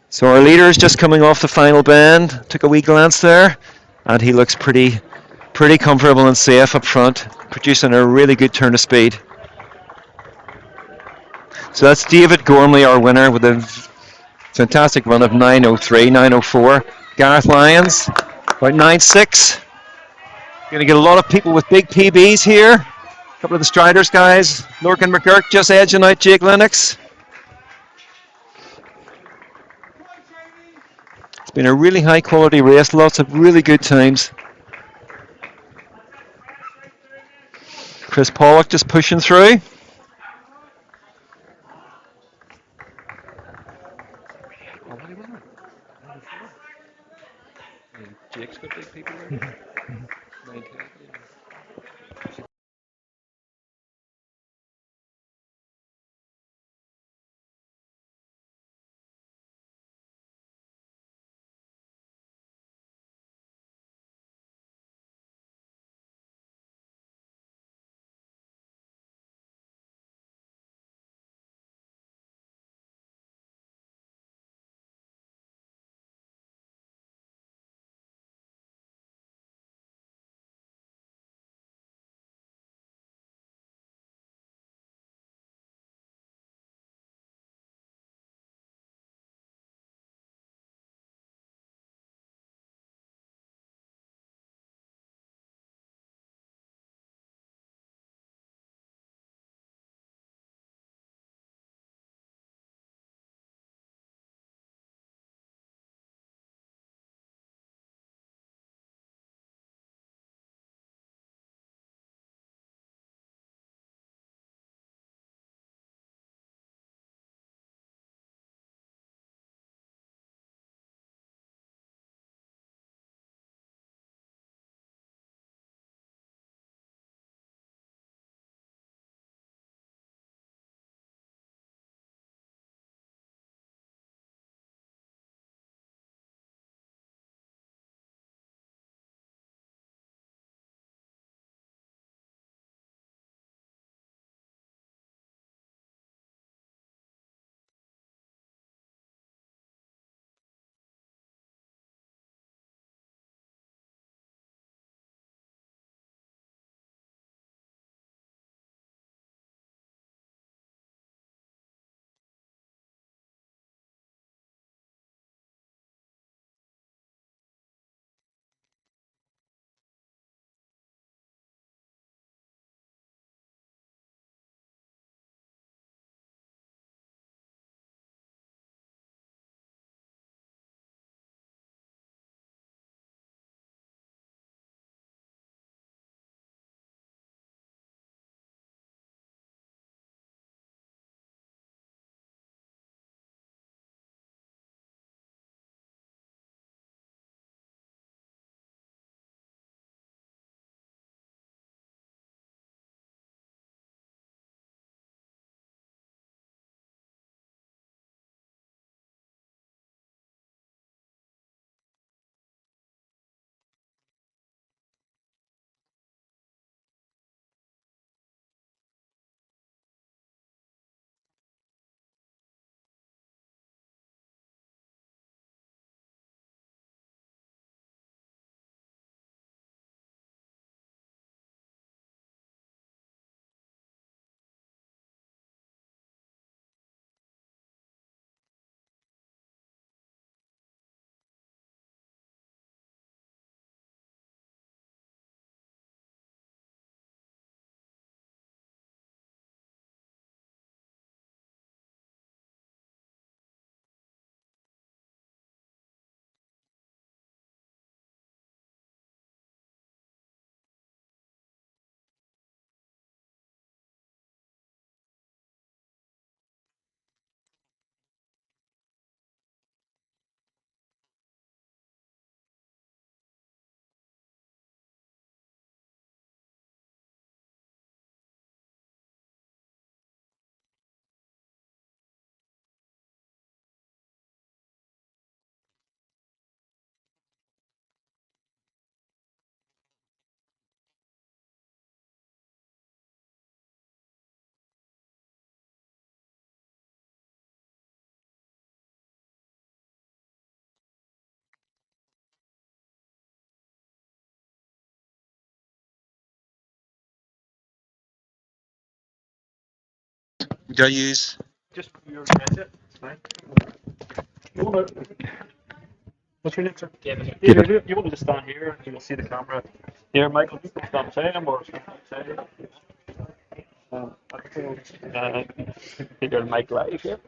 So our leader is just coming off the final bend, took a wee glance there, and he looks pretty comfortable and safe up front, producing a really good turn of speed. So that's David Gormley, our winner, with a fantastic run of 9:03, 9:04. Gareth Lyons, about 9:06. Going to get a lot of people with big PBs here. A couple of the Striders guys. Lorcan McGurk just edging out Jake Lennox. It's been a really high quality race, lots of really good times. Chris Pollock just pushing through. Jake's got big people. Do I use? Just your headset. It's fine. What's your name, sir? David. David. You want me to stand here? You will see the camera. Here, Michael. You can stand beside him or stand beside him. Get your mic live here.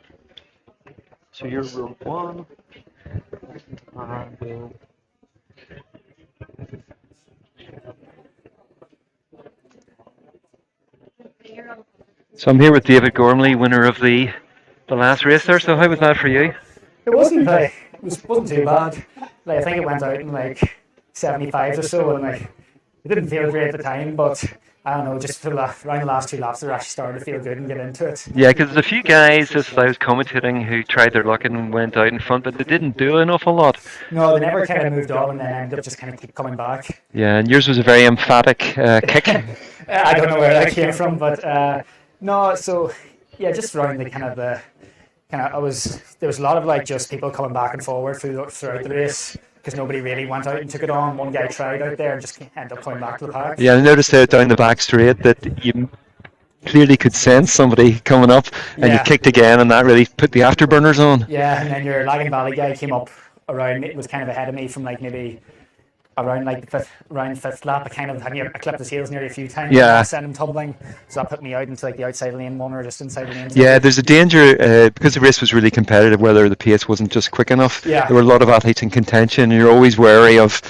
So you're room 1. And So I'm here with David Gormley, winner of the last race there. So how was that for you? It wasn't too bad. Like I think it went out in like 75 or so, and like it didn't feel great at the time, but I don't know, just around the last 2 laps, they actually started to feel good and get into it. Yeah, because there's a few guys, as I was commentating, who tried their luck and went out in front, but they didn't do an awful lot. No, they never kind of moved on, and then ended up just kind of keep coming back. Yeah, and yours was a very emphatic kick. I don't know where that came from, but no. So yeah, just around the there was a lot of like just people coming back and forward throughout the race, because nobody really went out and took it on. One guy tried out there and just ended up coming back to the pack. Yeah, I noticed out down the back straight that you clearly could sense somebody coming up, and you kicked again, and that really put the afterburners on. Yeah, and then your Lagan Valley guy came up around, it was kind of ahead of me from like maybe around like the fifth lap. I clipped his heels nearly a few times. Yeah. And sent him tumbling, so that put me out into like the outside lane one or just inside the lane. Yeah, there's a danger because the race was really competitive. Whether the pace wasn't just quick enough. Yeah. There were a lot of athletes in contention, and you're always wary of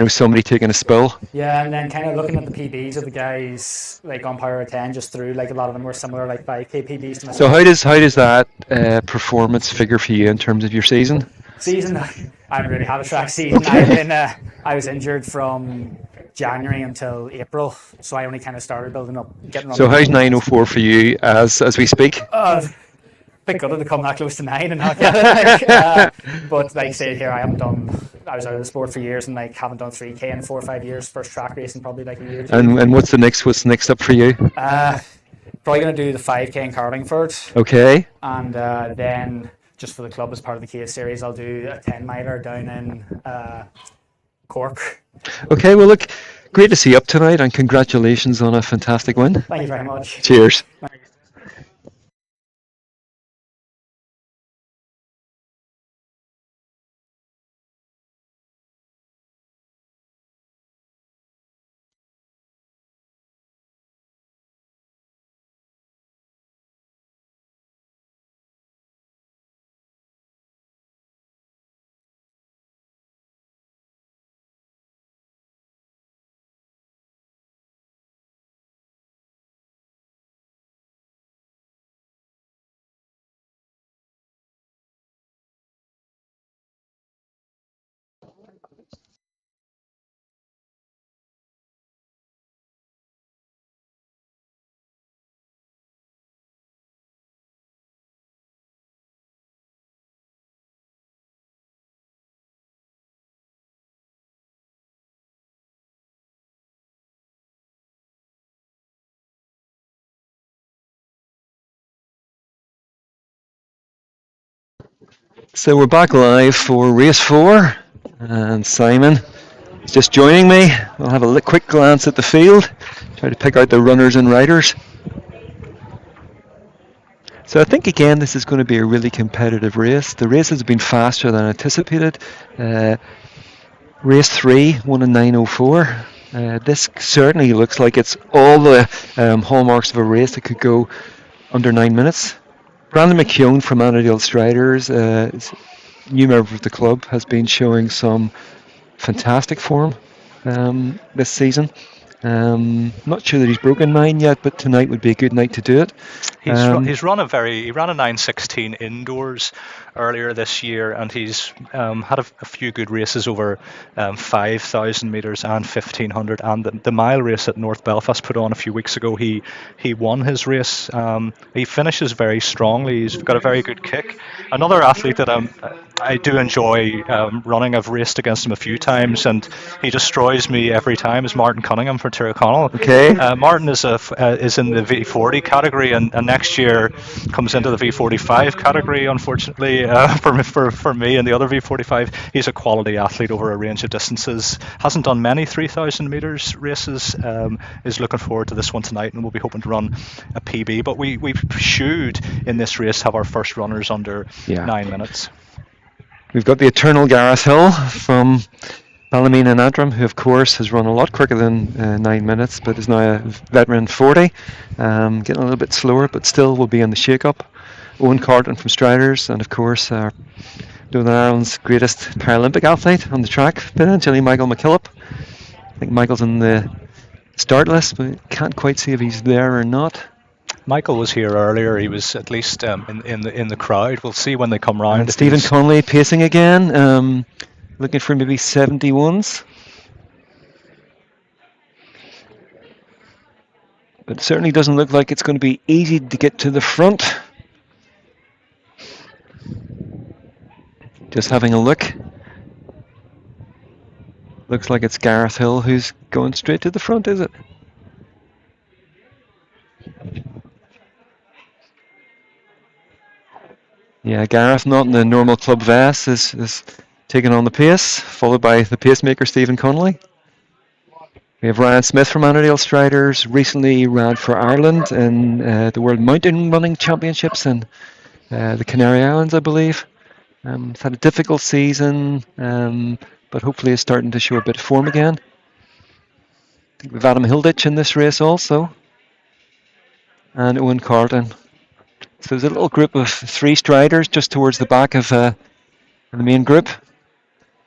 somebody taking a spill. Yeah, and then kind of looking at the PBs of the guys like on Power 10 just through, like a lot of them were similar, like 5k PBs to myself. So how does that performance figure for you in terms of your season? I haven't really had a track season. Okay. I was injured from January until April, so I only kind of started building up, getting on. So how's 9:04 for you as we speak? Bit gutted to come that close to 9 and not get it. But like I say here, I was out of the sport for years and like haven't done 3k in 4 or 5 years. First track race in probably like a year or two. And what's next up for you? Probably going to do the 5k in Carlingford. Okay. And then just for the club as part of the Kia series, I'll do a 10 miler down in Cork. Okay, well look, great to see you up tonight, and congratulations on a fantastic win. Thank you very much. Cheers. So we're back live for race 4, and Simon is just joining me. We'll have a quick glance at the field, try to pick out the runners and riders. So I think again this is going to be a really competitive race. The race has been faster than anticipated. Race 3 won in 9:04. This certainly looks like it's all the hallmarks of a race that could go under 9 minutes. Brandon McKeown from Annadale Striders, new member of the club, has been showing some fantastic form this season. Not sure that he's broken 9 yet, but tonight would be a good night to do it. He ran a 9:16 indoors earlier this year, and he's had a few good races over 5,000 metres and 1,500, and the mile race that North Belfast put on a few weeks ago, he won his race. He finishes very strongly. He's got a very good kick. Another athlete that I do enjoy running, I've raced against him a few times, and he destroys me every time, is Martin Cunningham for Tyrconnell. Okay. Martin is in the V40 category, and next next year comes into the V45 category, unfortunately, for me and the other V45. He's a quality athlete over a range of distances. Hasn't done many 3,000 metres races. Is looking forward to this one tonight, and we'll be hoping to run a PB. But we should, in this race, have our first runners under 9 minutes. We've got the eternal Gareth Hill from Ballymena and Antrim, who of course has run a lot quicker than 9 minutes, but is now a veteran 40, getting a little bit slower, but still will be in the shake-up. Owen Carton from Striders, and of course Northern Ireland's greatest Paralympic athlete on the track, potentially Michael McKillop. I think Michael's in the start list, but can't quite see if he's there or not. Michael was here earlier. He was at least in the crowd. We'll see when they come round. And Stephen Connolly pacing again, looking for maybe 71s. But it certainly doesn't look like it's going to be easy to get to the front. Just having a look. Looks like it's Gareth Hill who's going straight to the front, is it? Yeah, Gareth, not in the normal club vest, is taking on the pace, followed by the pacemaker Stephen Connolly. We have Ryan Smith from Annadale Striders, recently ran for Ireland in the World Mountain Running Championships in the Canary Islands, I believe. He's had a difficult season, but hopefully is starting to show a bit of form again. I think we've Adam Hilditch in this race also, and Owen Carton. So there's a little group of 3 Striders just towards the back of the main group.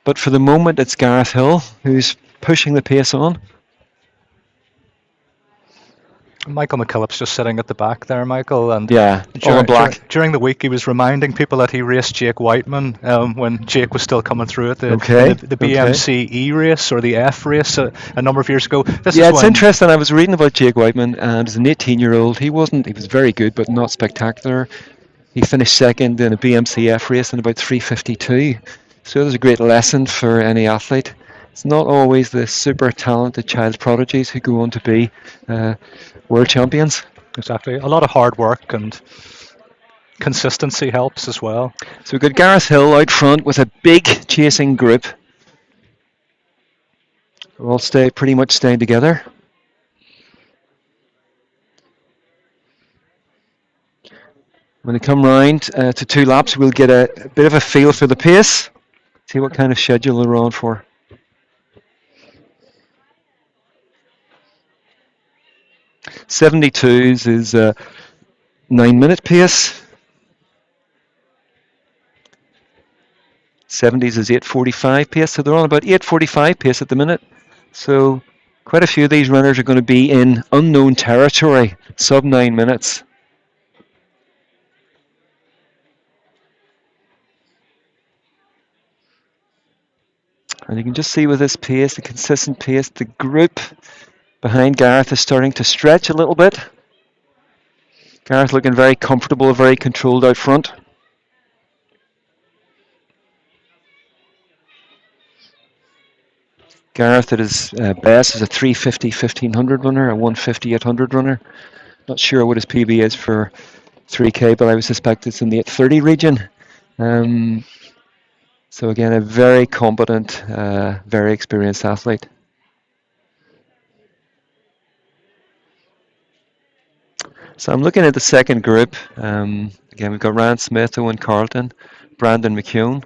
But for the moment, it's Gareth Hill who's pushing the pace on. Michael McKillop's just sitting at the back there, Michael. And yeah, all in black. During the week, he was reminding people that he raced Jake Whiteman when Jake was still coming through at the BMCE race or the F race a number of years ago. It's interesting. I was reading about Jake Whiteman, and as an 18-year-old, he was very good, but not spectacular. He finished second in a BMCF race in about 3:52. So there's a great lesson for any athlete. It's not always the super talented child prodigies who go on to be world champions. Exactly. A lot of hard work and consistency helps as well. So we've got Gareth Hill out front with a big chasing group. We'll pretty much staying together. When they come round to 2 laps, we'll get a bit of a feel for the pace. See what kind of schedule they're on for. .72s is a 9-minute pace. 70s is 8:45 pace, so they're on about 8:45 pace at the minute. So quite a few of these runners are going to be in unknown territory, sub 9 minutes. And you can just see with this pace, the consistent pace, the group behind Gareth is starting to stretch a little bit. Gareth looking very comfortable, very controlled out front. Gareth at his best is a 350 1500 runner, a 150 800 runner. Not sure what his PB is for 3K, but I would suspect it's in the 830 region. So again, a very competent, very experienced athlete. So I'm looking at the second group. Again, we've got Ryan Smith, Owen Carlton, Brandon McKeown,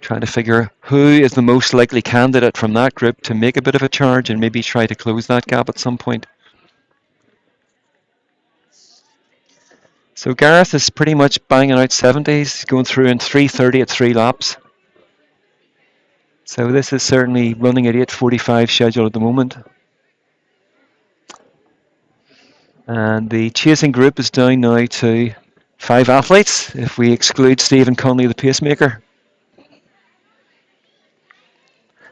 trying to figure who is the most likely candidate from that group to make a bit of a charge and maybe try to close that gap at some point. So Gareth is pretty much banging out 70s. He's going through in 3:30 at 3 laps. So this is certainly running at 8:45 schedule at the moment. And the chasing group is down now to 5 athletes, if we exclude Stephen Connolly, the pacemaker.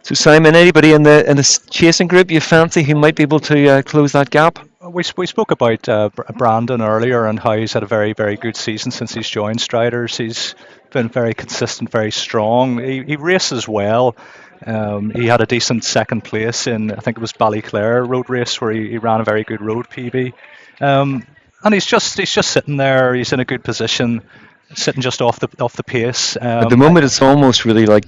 So Simon, anybody in the chasing group you fancy who might be able to close that gap? We spoke about Brandon earlier and how he's had a very, very good season since he's joined Striders. He's been very consistent, very strong. He races well. He had a decent second place in, I think it was Ballyclare road race, where he ran a very good road PB. and he's just sitting there. He's in a good position, sitting just off the pace. At the moment, it's almost really like,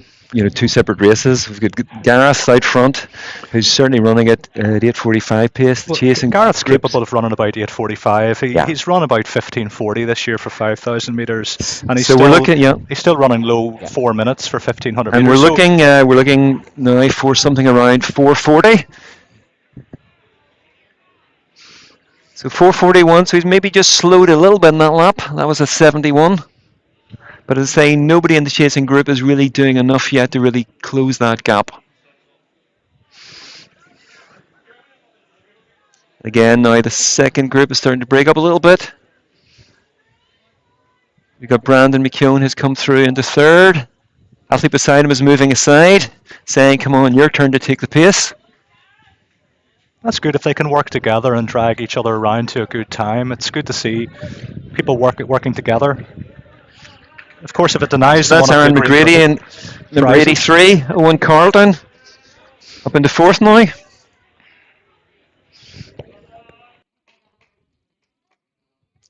two separate races. We've got Gareth out front, who's certainly running at 8:45 pace. The chasing Gareth's groups. capable of running about 8:45. Yeah. He's run about 15:40 this year for 5,000 meters, and he's So we're looking, he's still running low 4 minutes for 1,500 and meters. we're looking now for something around 4:40. So 4:41. So he's maybe just slowed a little bit in that lap. That was a 71. But as I say, nobody in the chasing group is really doing enough yet to really close that gap. Again, now the second group is starting to break up a little bit. We've got Brandon McKeown has come through into third. Athlete beside him is moving aside, saying, come on, your turn to take the pace. That's good if they can work together and drag each other around to a good time. It's good to see people working together. Of course, if it denies So that's Aaron McGrady and number 83, Owen Carlton, up into fourth now.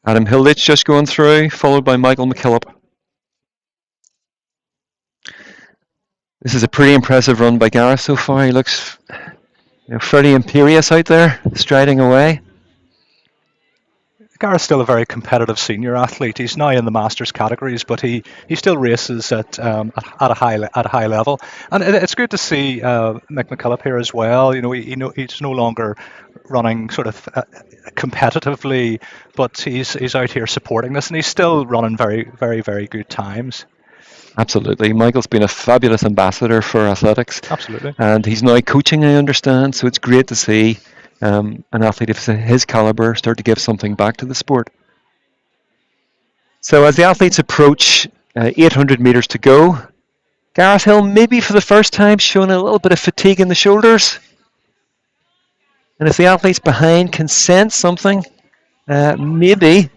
Adam Hilditch just going through, followed by Michael McKillop. This is a pretty impressive run by Gareth so far. He looks fairly imperious out there, striding away. Gareth's still a very competitive senior athlete. He's now in the Masters categories, but he still races at a high level. And it's good to see Mick McKillop here as well. He's no longer running sort of competitively, but he's out here supporting this, and he's still running very, very, very good times. Absolutely. Michael's been a fabulous ambassador for athletics. Absolutely. And he's now coaching, I understand, so it's great to see an athlete of his caliber start to give something back to the sport. So as the athletes approach 800 metres to go, Gareth Hill maybe for the first time showing a little bit of fatigue in the shoulders. And if the athletes behind can sense something, maybe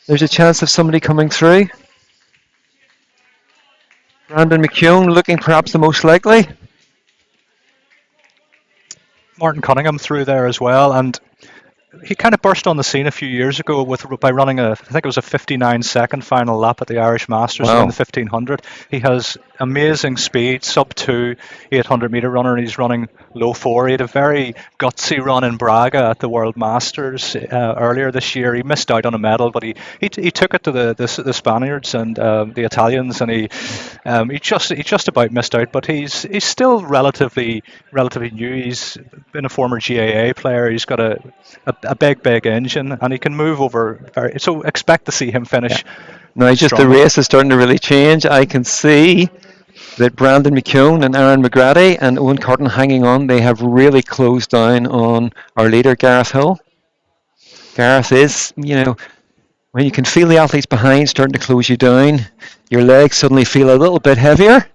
there's a chance of somebody coming through. Brandon McKeown looking perhaps the most likely. Martin Cunningham through there as well, and he kind of burst on the scene a few years ago by running I think it was a 59-second final lap at the Irish Masters in the 1500. He has amazing speed, sub-2 800-meter runner, and he's running low 4. He had a very gutsy run in Braga at the World Masters earlier this year. He missed out on a medal, but he took it to the Spaniards and the Italians, and he just about missed out. But he's still relatively new. He's been a former GAA player. He's got a big engine, and he can move over so expect to see him finish. Now just the race is starting to really change. I can see that Brandon McKeown and Aaron McGrady and Owen Carton hanging on. They have really closed down on our leader Gareth Hill. Gareth is, when you can feel the athletes behind starting to close you down, your legs suddenly feel a little bit heavier.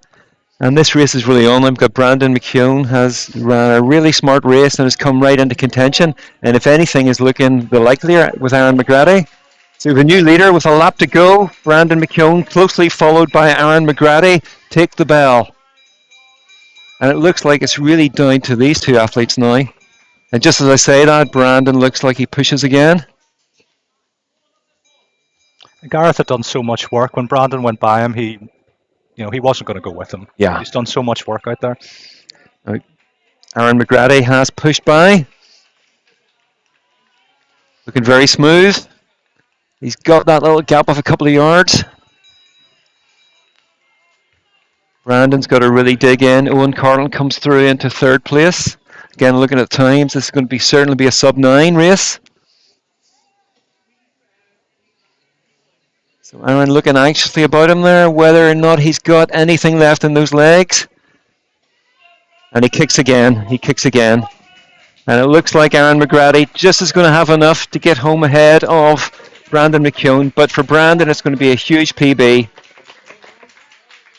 And this race is really on. I've got Brandon McKeown has ran a really smart race and has come right into contention. And if anything is looking the likelier with Aaron McGrady. So we have a new leader with a lap to go. Brandon McKeown closely followed by Aaron McGrady. Take the bell. And it looks like it's really down to these two athletes now. And just as I say that, Brandon looks like he pushes again. Gareth had done so much work. When Brandon went by him, he wasn't going to go with him. Yeah. He's done so much work out there. Aaron McGrady has pushed by. Looking very smooth. He's got that little gap of a couple of yards. Brandon's got to really dig in. Owen Carlton comes through into third place. Again, looking at times, this is going to certainly be a sub-9 race. So Aaron looking anxiously about him there, whether or not he's got anything left in those legs. And he kicks again. And it looks like Aaron McGrady just is going to have enough to get home ahead of Brandon McKeown. But for Brandon, it's going to be a huge PB.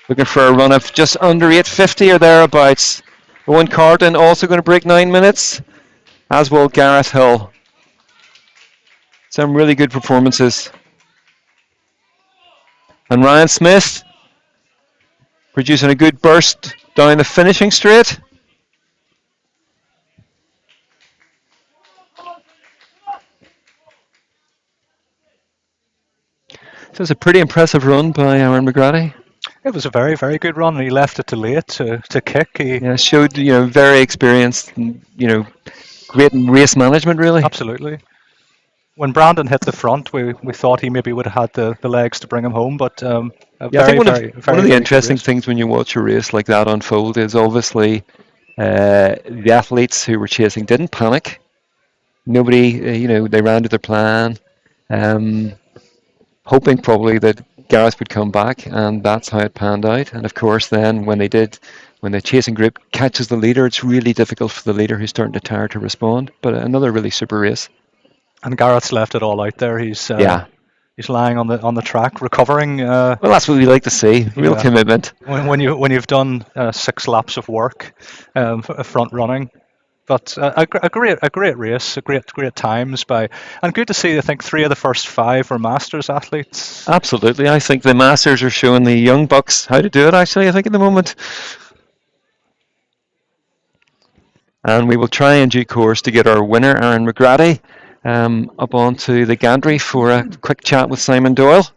Looking for a run of just under 8:50 or thereabouts. Owen Carton also going to break 9 minutes, as will Gareth Hill. Some really good performances. And Ryan Smith producing a good burst down the finishing straight. So it's a pretty impressive run by Aaron McGrady. It was a very, very good run. He left it too late to kick. He Yeah, showed very experienced, and, great in race management really. absolutely. When Brandon hit the front, we thought he maybe would have had the legs to bring him home, but a Yeah, I think very, one of very, one very, of the very good interesting race. things when you watch a race like that unfold is obviously the athletes who were chasing didn't panic. Nobody, they ran to their plan, um, hoping probably that Gareth would come back, and that's how it panned out. And of course, then when they did, when the chasing group catches the leader, it's really difficult for the leader who's starting to tire to respond. But another really super race. And Garrett's left it all out there. Yeah. He's lying on the track, recovering. Well, that's what we like to see. Real Yeah. commitment. When you've done 6 laps of work, front running, but a great race, a great times by, and good to see. I think 3 of the first 5 were Masters athletes. Absolutely. I think the Masters are showing the young bucks how to do it, actually, I think, at the moment. And we will try in due course to get our winner, Aaron McGrady, up onto the gantry for a quick chat with Simon Doyle.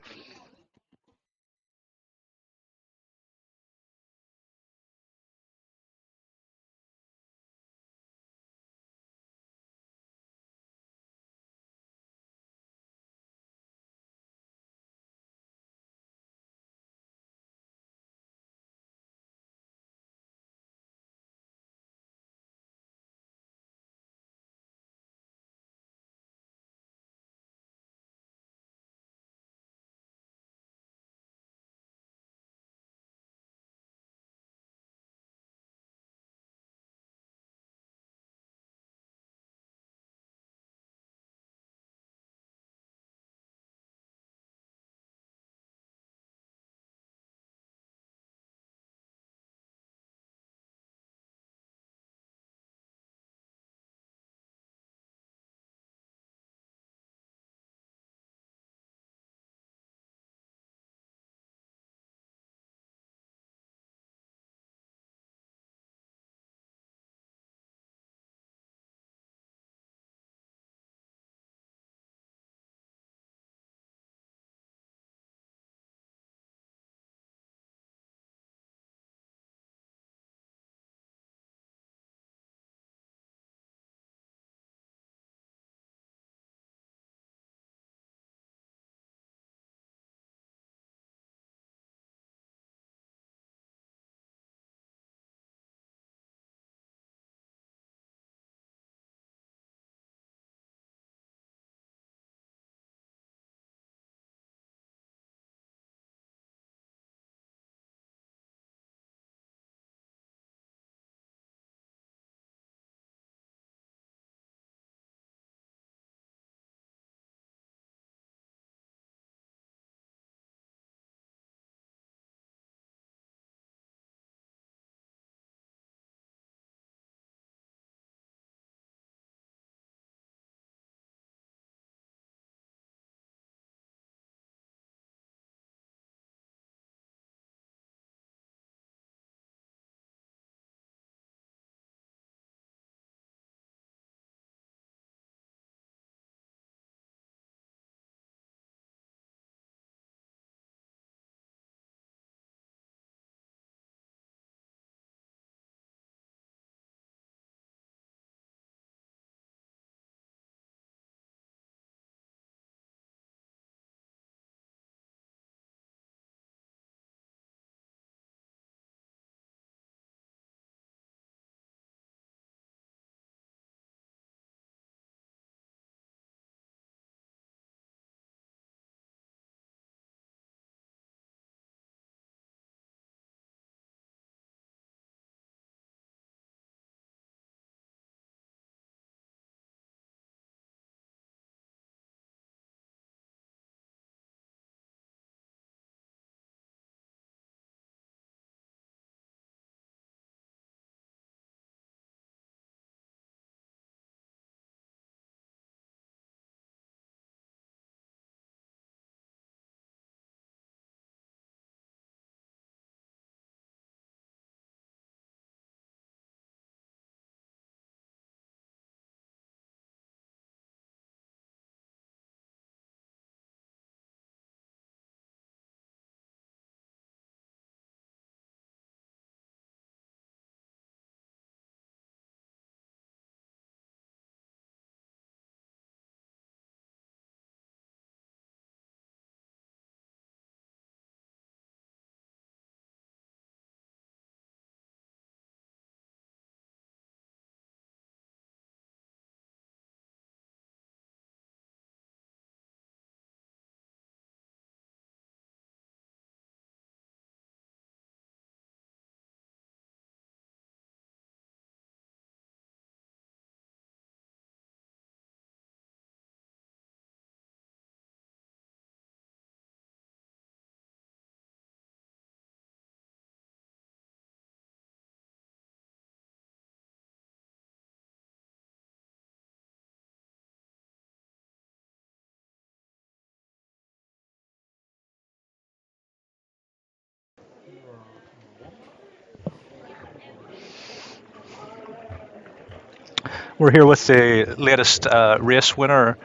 We're here with the latest race winner,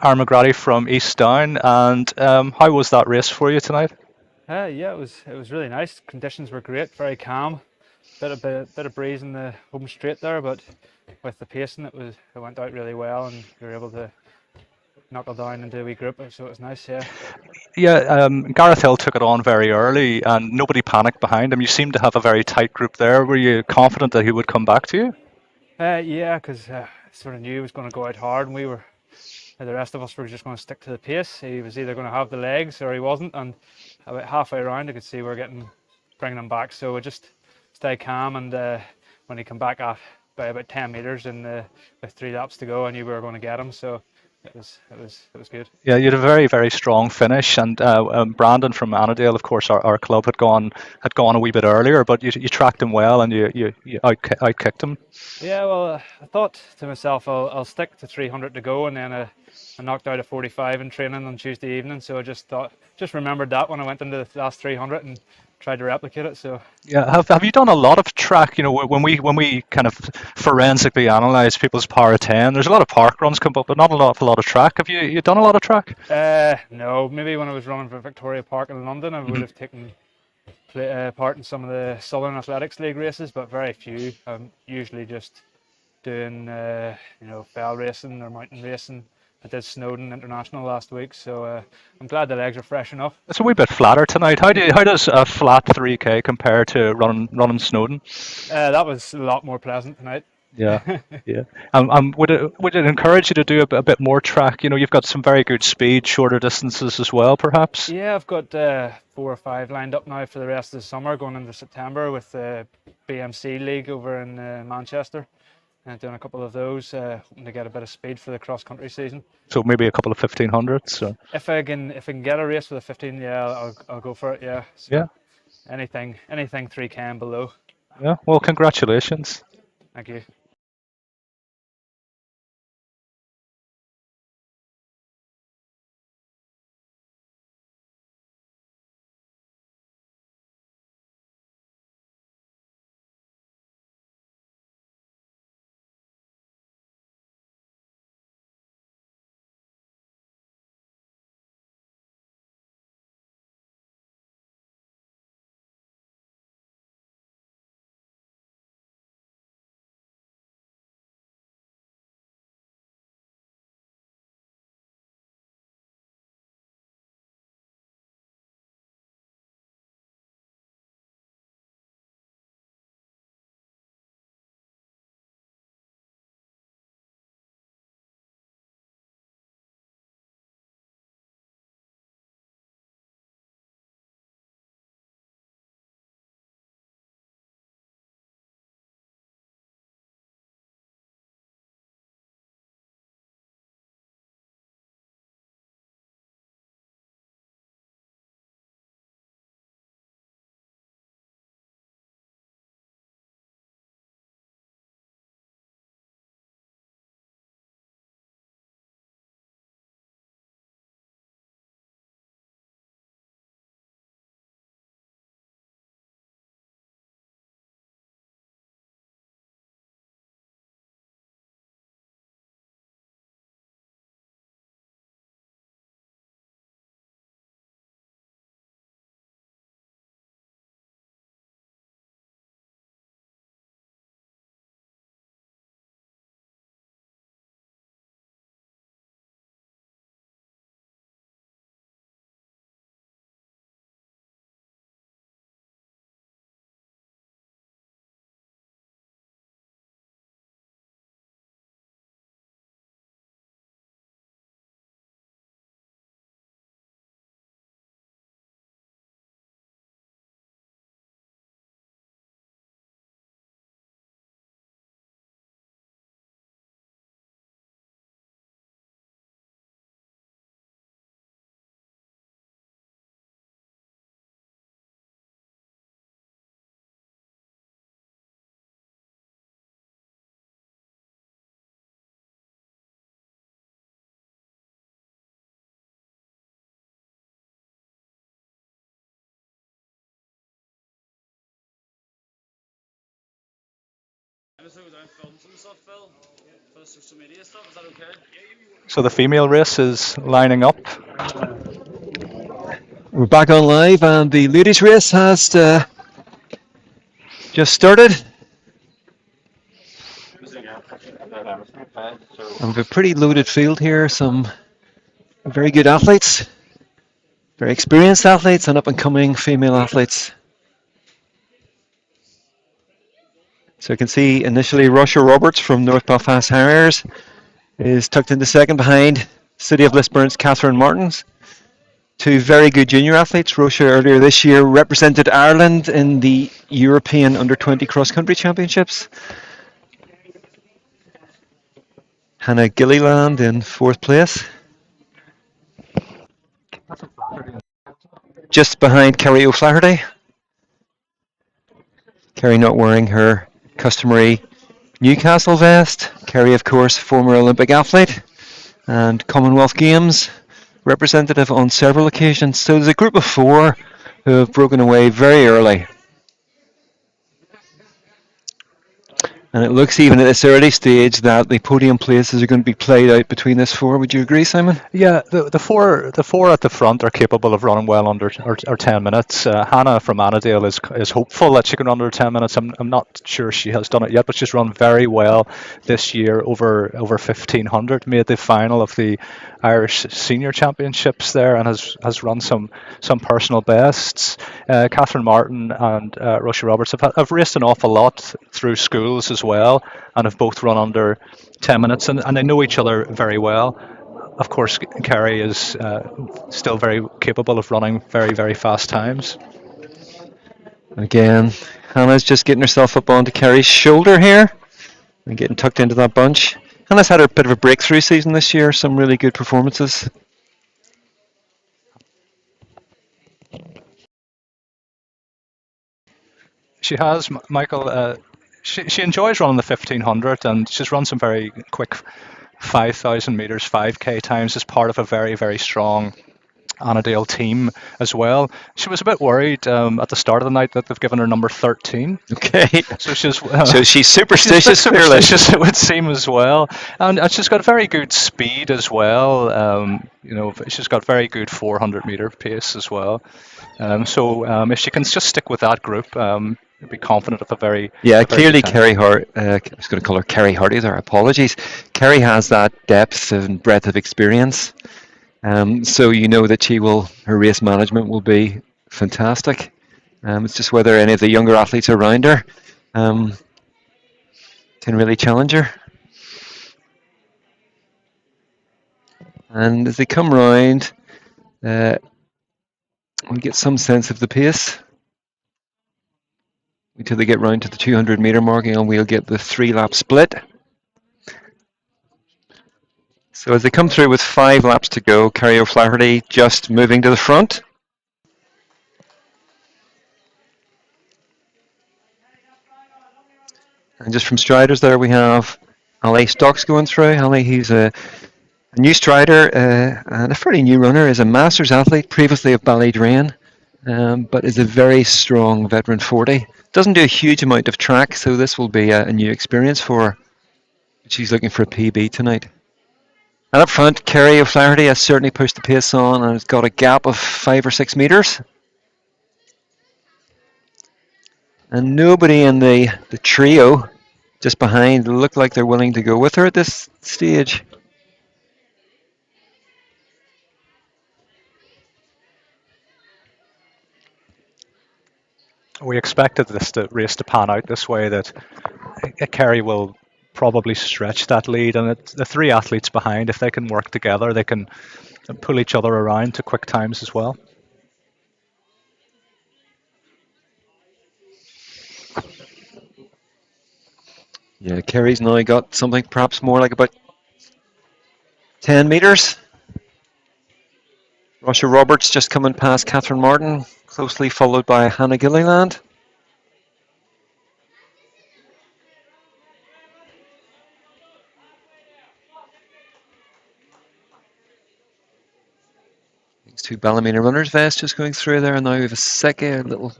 Armagrady from East Down. And how was that race for you tonight? Yeah, it was really nice. Conditions were great, very calm. Bit of breeze in the home straight there, but with the pacing, it went out really well, and we were able to knuckle down into a wee group. So it was nice. Yeah. Yeah, Gareth Hill took it on very early, and nobody panicked behind him. You seemed to have a very tight group there. Were you confident that he would come back to you? Yeah, because sort of knew he was going to go out hard, and the rest of us were just going to stick to the pace. He was either going to have the legs or he wasn't, and about halfway around, I could see we were bringing him back. So we just stayed calm, and when he came back by about 10 meters and with 3 laps to go, I knew we were going to get him. So it was good. Yeah, you had a very, very strong finish, and Brandon from Annadale, of course, our club had gone a wee bit earlier, but you tracked him well, and you outkicked him. Yeah, well, I thought to myself, I'll stick to 300 to go, and then I knocked out a 45 in training on Tuesday evening. So I just remembered that when I went into the last 300 and tried to replicate it. So Yeah, have you done a lot of track? You know, when we kind of forensically analyze people's power of 10, there's a lot of park runs come up, but not a lot of track. Have you done a lot of track? no, maybe when I was running for Victoria Park in London, I would have taken part in some of the Southern Athletics League races, but very few. I'm usually just doing fell racing or mountain racing. I did Snowdon International last week, so I'm glad the legs are fresh enough. It's a wee bit flatter tonight. How does a flat 3K compare to running Snowdon? That was a lot more pleasant tonight. Yeah, yeah. Would it encourage you to do a bit more track? You know, you've got some very good speed, shorter distances as well, perhaps. Yeah, I've got 4 or 5 lined up now for the rest of the summer, going into September with the BMC League over in Manchester. Doing a couple of those, hoping to get a bit of speed for the cross country season. So maybe a couple of 1500s. So. If I can get a race with a 15, yeah, I'll go for it. Yeah. So Yeah. Anything 3K and below. Yeah. Well, congratulations. Thank you. So the female race is lining up. We're back on live, and the ladies' race has just started. And we've a pretty loaded field here. Some very good athletes, very experienced athletes, and up-and-coming female athletes. So you can see initially Russia Roberts from North Belfast Harriers is tucked into second behind City of Lisburn's Catherine Martins. Two very good junior athletes. Russia earlier this year represented Ireland in the European Under-20 Cross-Country Championships. Hannah Gilliland in fourth place. Just behind Kerry O'Flaherty. Kerry not wearing her customary Newcastle vest. Kerry, of course, former Olympic athlete and Commonwealth Games representative on several occasions. So there's a group of four who have broken away very early. And it looks even at this early stage that the podium places are going to be played out between this four. Would you agree, Simon? Yeah, the four at the front are capable of running well under or 10 minutes. Hannah from Annadale is hopeful that she can run under 10 minutes. I'm not sure she has done it yet, but she's run very well this year, over 1500. Made the final of the Irish Senior Championships there, and has run some personal bests. Catherine Martin and Russia Roberts have raced an awful lot through schools as well, and have both run under 10 minutes, and they know each other very well. Of course, Kerry is still very capable of running very, very fast times. Again, Hannah's just getting herself up onto Kerry's shoulder here and getting tucked into that bunch. Hannah's had a bit of a breakthrough season this year, some really good performances. She has, Michael. She enjoys running the 1500, and she's run some very quick 5,000 meters, 5K times as part of a very, very strong Annadale team as well. She was a bit worried at the start of the night that they've given her number 13. Okay. So she's superstitious, clearly. Superstitious, it would seem, as well. And she's got very good speed as well. She's got very good 400 meter pace as well. So if she can just stick with that group, be confident of a very clearly Kerry Hart. I was going to call her Kerry Hardy there. Apologies. Kerry has that depth and breadth of experience, so you know that her race management will be fantastic. It's just whether any of the younger athletes around her can really challenge her. And as they come round, we get some sense of the pace until they get round to the 200 meter marking, and we'll get the 3-lap split. So as they come through with 5 laps to go, Kerry O'Flaherty just moving to the front. And just from Striders there we have Ali Stocks going through. Ali, he's a new strider and a fairly new runner, is a Masters athlete, previously of Ballydrain, but is a very strong veteran 40. Doesn't do a huge amount of track, so this will be a new experience for her. She's looking for a PB tonight. And up front, Kerry O'Flaherty has certainly pushed the pace on and has got a gap of 5 or 6 meters. And nobody in the trio just behind look like they're willing to go with her at this stage. We expected this race to pan out this way, that Kerry will probably stretch that lead, and the 3 athletes behind, if they can work together, they can pull each other around to quick times as well. Yeah, Kerry's now got something perhaps more like about 10 meters. Russia Roberts just coming past Catherine Martin, closely followed by Hannah Gilliland. These 2 Ballymena runners vest just going through there, and now we have a second little.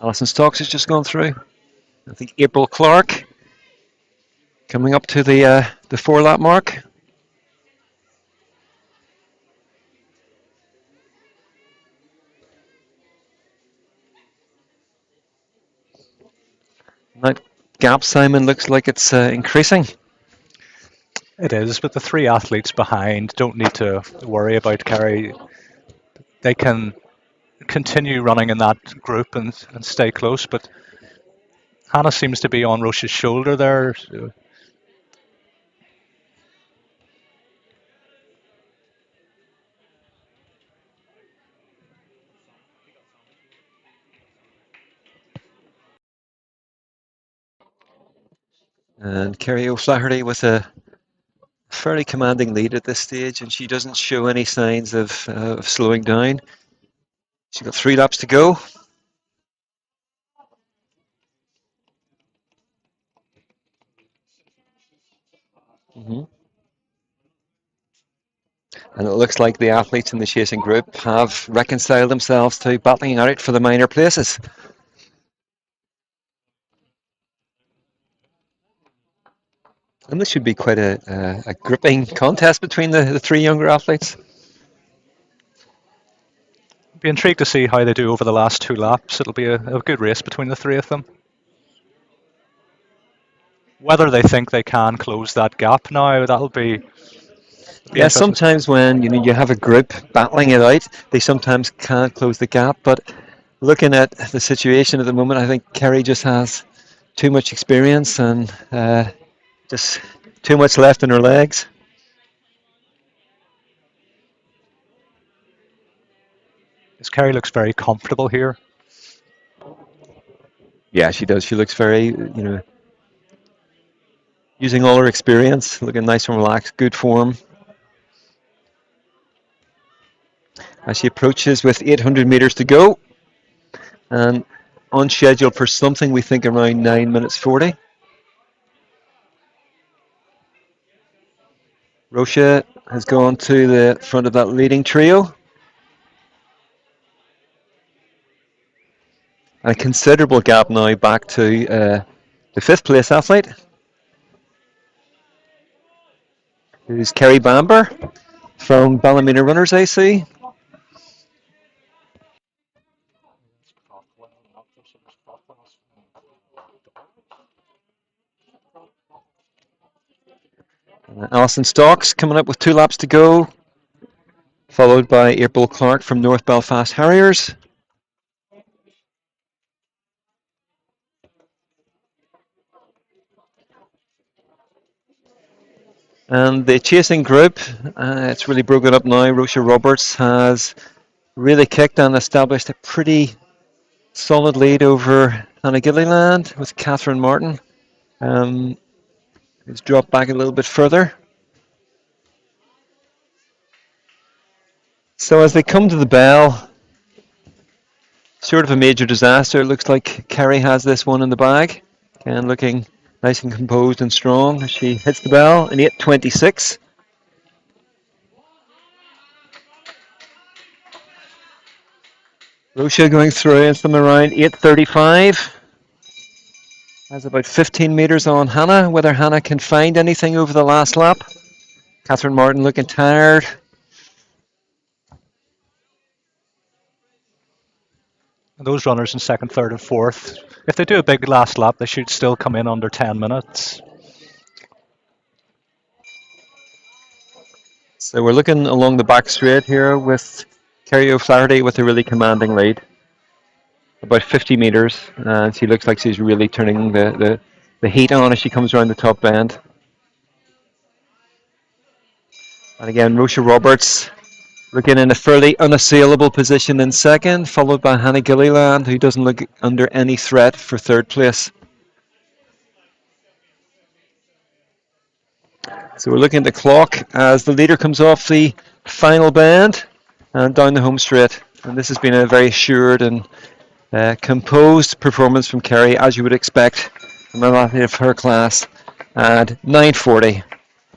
Alison Stocks has just gone through. I think April Clark coming up to the 4 lap mark. That gap, Simon, looks like it's increasing. It is, but the three athletes behind don't need to worry about Kerry. They can continue running in that group and stay close, but Hannah seems to be on Roche's shoulder there. And Kerry O'Flaherty with a fairly commanding lead at this stage, and she doesn't show any signs of slowing down. She's got 3 laps to go. And it looks like the athletes in the chasing group have reconciled themselves to battling out for the minor places. And this should be quite a gripping contest between the 3 younger athletes. Be intrigued to see how they do over the last 2 laps. It'll be a good race between the 3 of them. Whether they think they can close that gap now, that'll be yeah, sometimes when you have a group battling it out, they sometimes can't close the gap. But looking at the situation at the moment, I think Kerry just has too much experience and just too much left in her legs. Kerry looks very comfortable here. Yeah, she does. She looks very, using all her experience, looking nice and relaxed, good form. As she approaches with 800 meters to go, and on schedule for something we think around 9 minutes 40. Rocha has gone to the front of that leading trio. A considerable gap now back to the 5th place athlete, who's Kerry Bamber from Ballymena Runners AC. Alison Stocks coming up with 2 laps to go, followed by April Clark from North Belfast Harriers. And the chasing group, it's really broken up now. Rocha Roberts has really kicked and established a pretty solid lead over Hannah Gilliland with Catherine Martin. Who's dropped back a little bit further. So as they come to the bell, sort of a major disaster. It looks like Kerry has this one in the bag. And looking nice and composed and strong as she hits the bell in 8:26. Rocha going through and from around 8:35. Has about 15 metres on Hannah. Whether Hannah can find anything over the last lap. Catherine Martin looking tired. And those runners in 2nd, 3rd and 4th, if they do a big last lap, they should still come in under 10 minutes. So we're looking along the back straight here with Kerry O'Flaherty with a really commanding lead. About 50 metres, and she looks like she's really turning the heat on as she comes around the top bend. And again, Rocha Roberts looking in a fairly unassailable position in 2nd, followed by Hannah Gilliland, who doesn't look under any threat for 3rd place. So we're looking at the clock as the leader comes off the final bend and down the home straight. And this has been a very assured and composed performance from Kerry, as you would expect from an athlete of her class, at 9:40,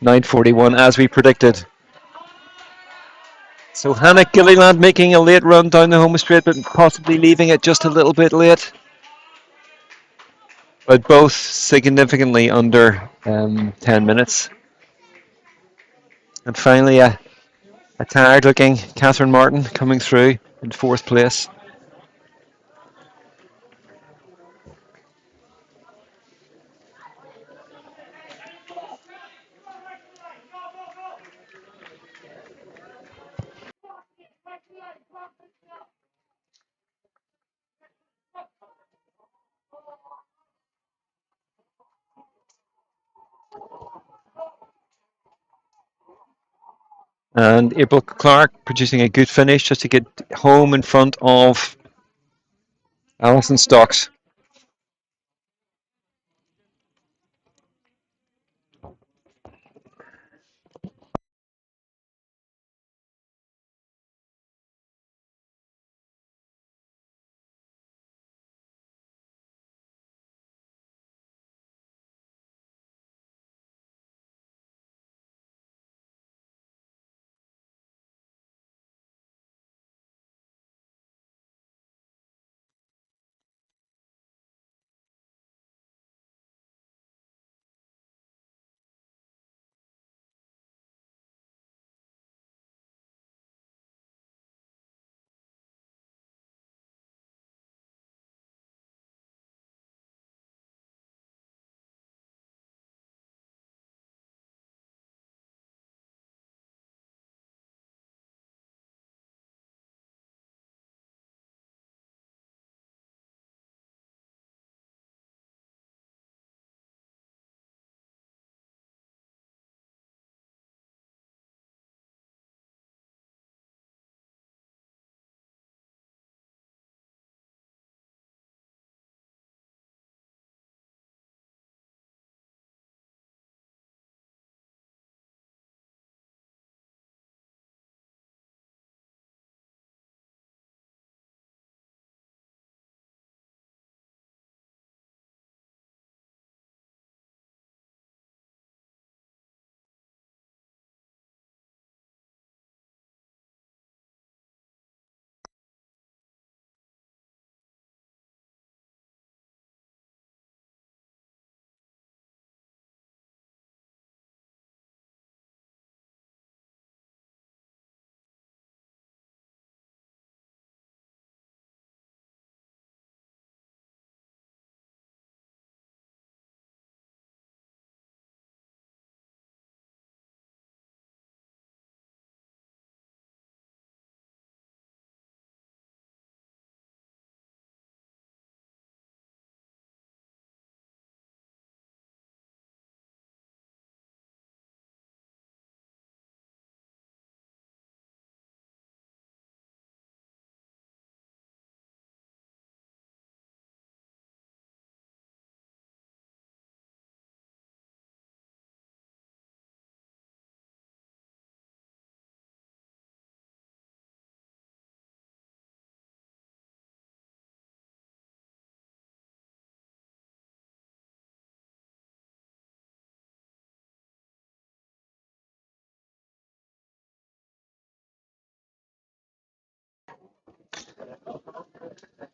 9:41 as we predicted. So Hannah Gilliland making a late run down the home straight, but possibly leaving it just a little bit late. but both significantly under 10 minutes. And finally, a tired-looking Catherine Martin coming through in 4th place. And April Clark producing a good finish just to get home in front of Alison Stocks.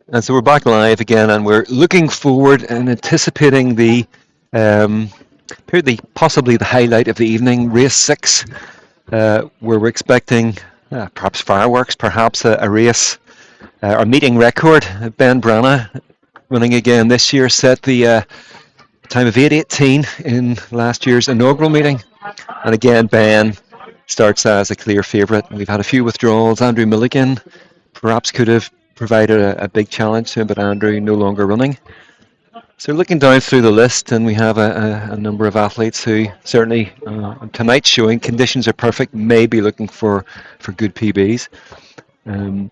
And so we're back live again, and we're looking forward and anticipating um, possibly the highlight of the evening, race 6, where we're expecting perhaps fireworks, perhaps a race, our meeting record. Ben Branagh, running again this year, set the time of 8:18 in last year's inaugural meeting, and again Ben starts as a clear favourite. We've had a few withdrawals. Andrew Milligan perhaps could have provided a big challenge to him, but Andrew no longer running. So looking down through the list, and we have a number of athletes who certainly on tonight's showing, conditions are perfect, may be looking for good PBs. We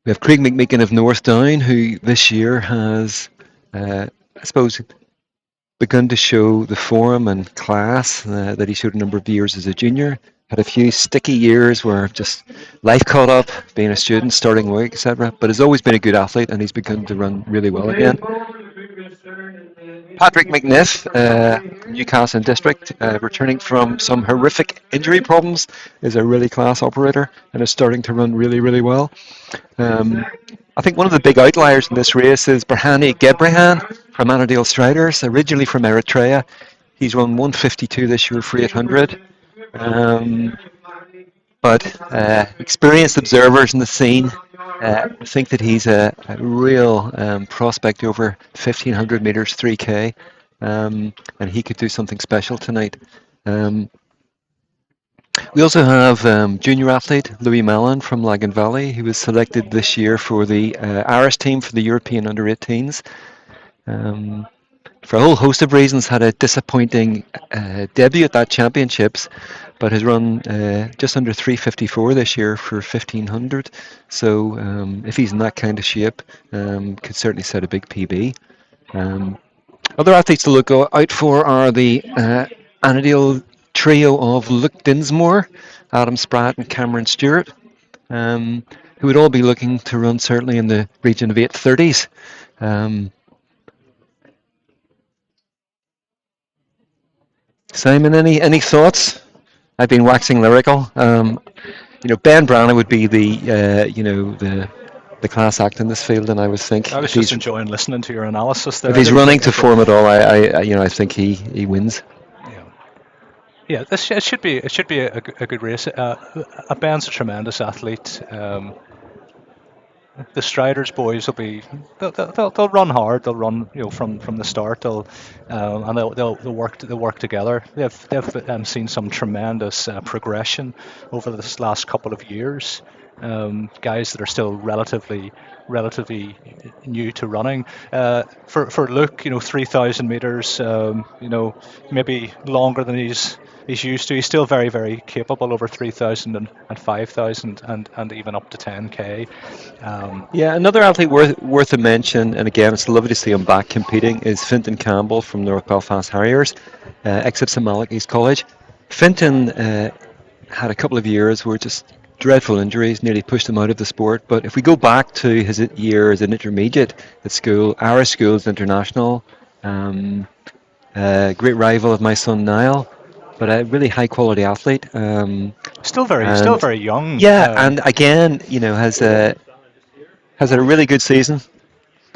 have Craig McMeekin of North Down, who this year has, I suppose, begun to show the form and class that he showed a number of years as a junior. Had a few sticky years where just life caught up, being a student, starting work, etc. But has always been a good athlete, and he's begun to run really well again. Patrick McNiff, Newcastle District, returning from some horrific injury problems, is a really class operator and is starting to run really, really well. I think one of the big outliers in this race is Berhane Gebrehan from Annadale Striders, originally from Eritrea. He's run 152 this year for 800. But experienced observers in the scene think that he's a real prospect over 1500 meters 3K, and he could do something special tonight. We also have junior athlete Louis Mallon from Lagan Valley, who was selected this year for the Irish team for the European Under-18s. For a whole host of reasons, had a disappointing debut at that championships, but has run just under 354 this year for 1500. So if he's in that kind of shape, could certainly set a big PB. Other athletes to look out for are the Annadale trio of Luke Dinsmore, Adam Spratt and Cameron Stewart, who would all be looking to run certainly in the region of 830s. Simon, any thoughts? I've been waxing lyrical. Ben Branagh would be the class act in this field, and I would think I was just enjoying listening to your analysis there. If he's running to form at all, I think he wins. Yeah, it should be a good race. Ben's a tremendous athlete. The Striders boys will be they'll run hard. They'll run from the start. They'll work together. They've seen some tremendous progression over this last couple of years. Guys that are still relatively new to running. For Luke, 3,000 meters, maybe longer than he's used to. He's still very, very capable over 3,000 and 5,000 and even up to 10K. Another athlete worth a mention, and again, it's lovely to see him back competing, is Fintan Campbell from North Belfast Harriers, ex-St Malachy's College. Fintan had a couple of years where just dreadful injuries nearly pushed him out of the sport. But if we go back to his year as an intermediate at school, Irish Schools International, great rival of my son Niall, but a really high quality athlete. Still very young. Yeah, and again, has had a really good season.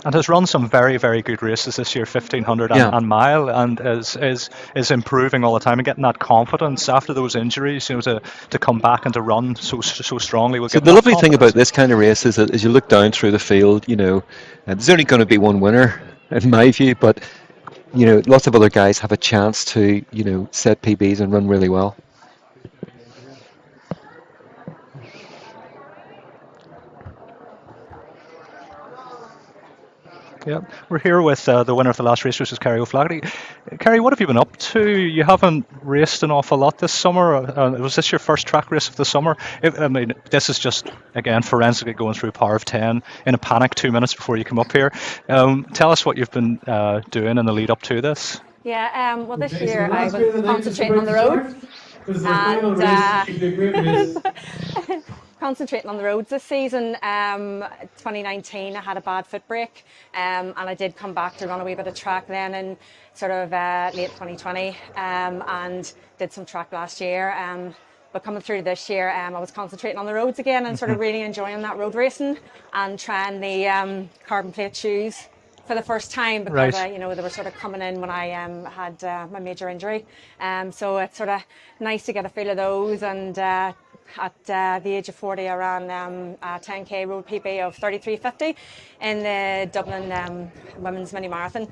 And has run some very, very good races this year, 1500 and mile, and is improving all the time and getting that confidence after those injuries, to come back and to run so strongly. So the lovely thing about this kind of race is that as you look down through the field, there's only going to be one winner, in my view, but lots of other guys have a chance to set PBs and run really well. Yeah, we're here with the winner of the last race, which is Kerry O'Flaherty. Kerry, what have you been up to? You haven't raced an awful lot this summer. Was this your first track race of the summer? This is just, again, forensically going through Power of 10 in a panic 2 minutes before you come up here. Tell us what you've been doing in the lead up to this. Yeah, well, this year I was concentrating on the road. And concentrating on the roads this season. 2019 I had a bad foot break, and I did come back to run a wee bit of track then in sort of late 2020, and did some track last year. But coming through this year, I was concentrating on the roads again and sort of really enjoying that road racing and trying the carbon plate shoes for the first time, because they were sort of coming in when I had my major injury. So it's sort of nice to get a feel of those, and at the age of 40 I ran a 10k road PB of 33.50 in the Dublin Women's Mini Marathon.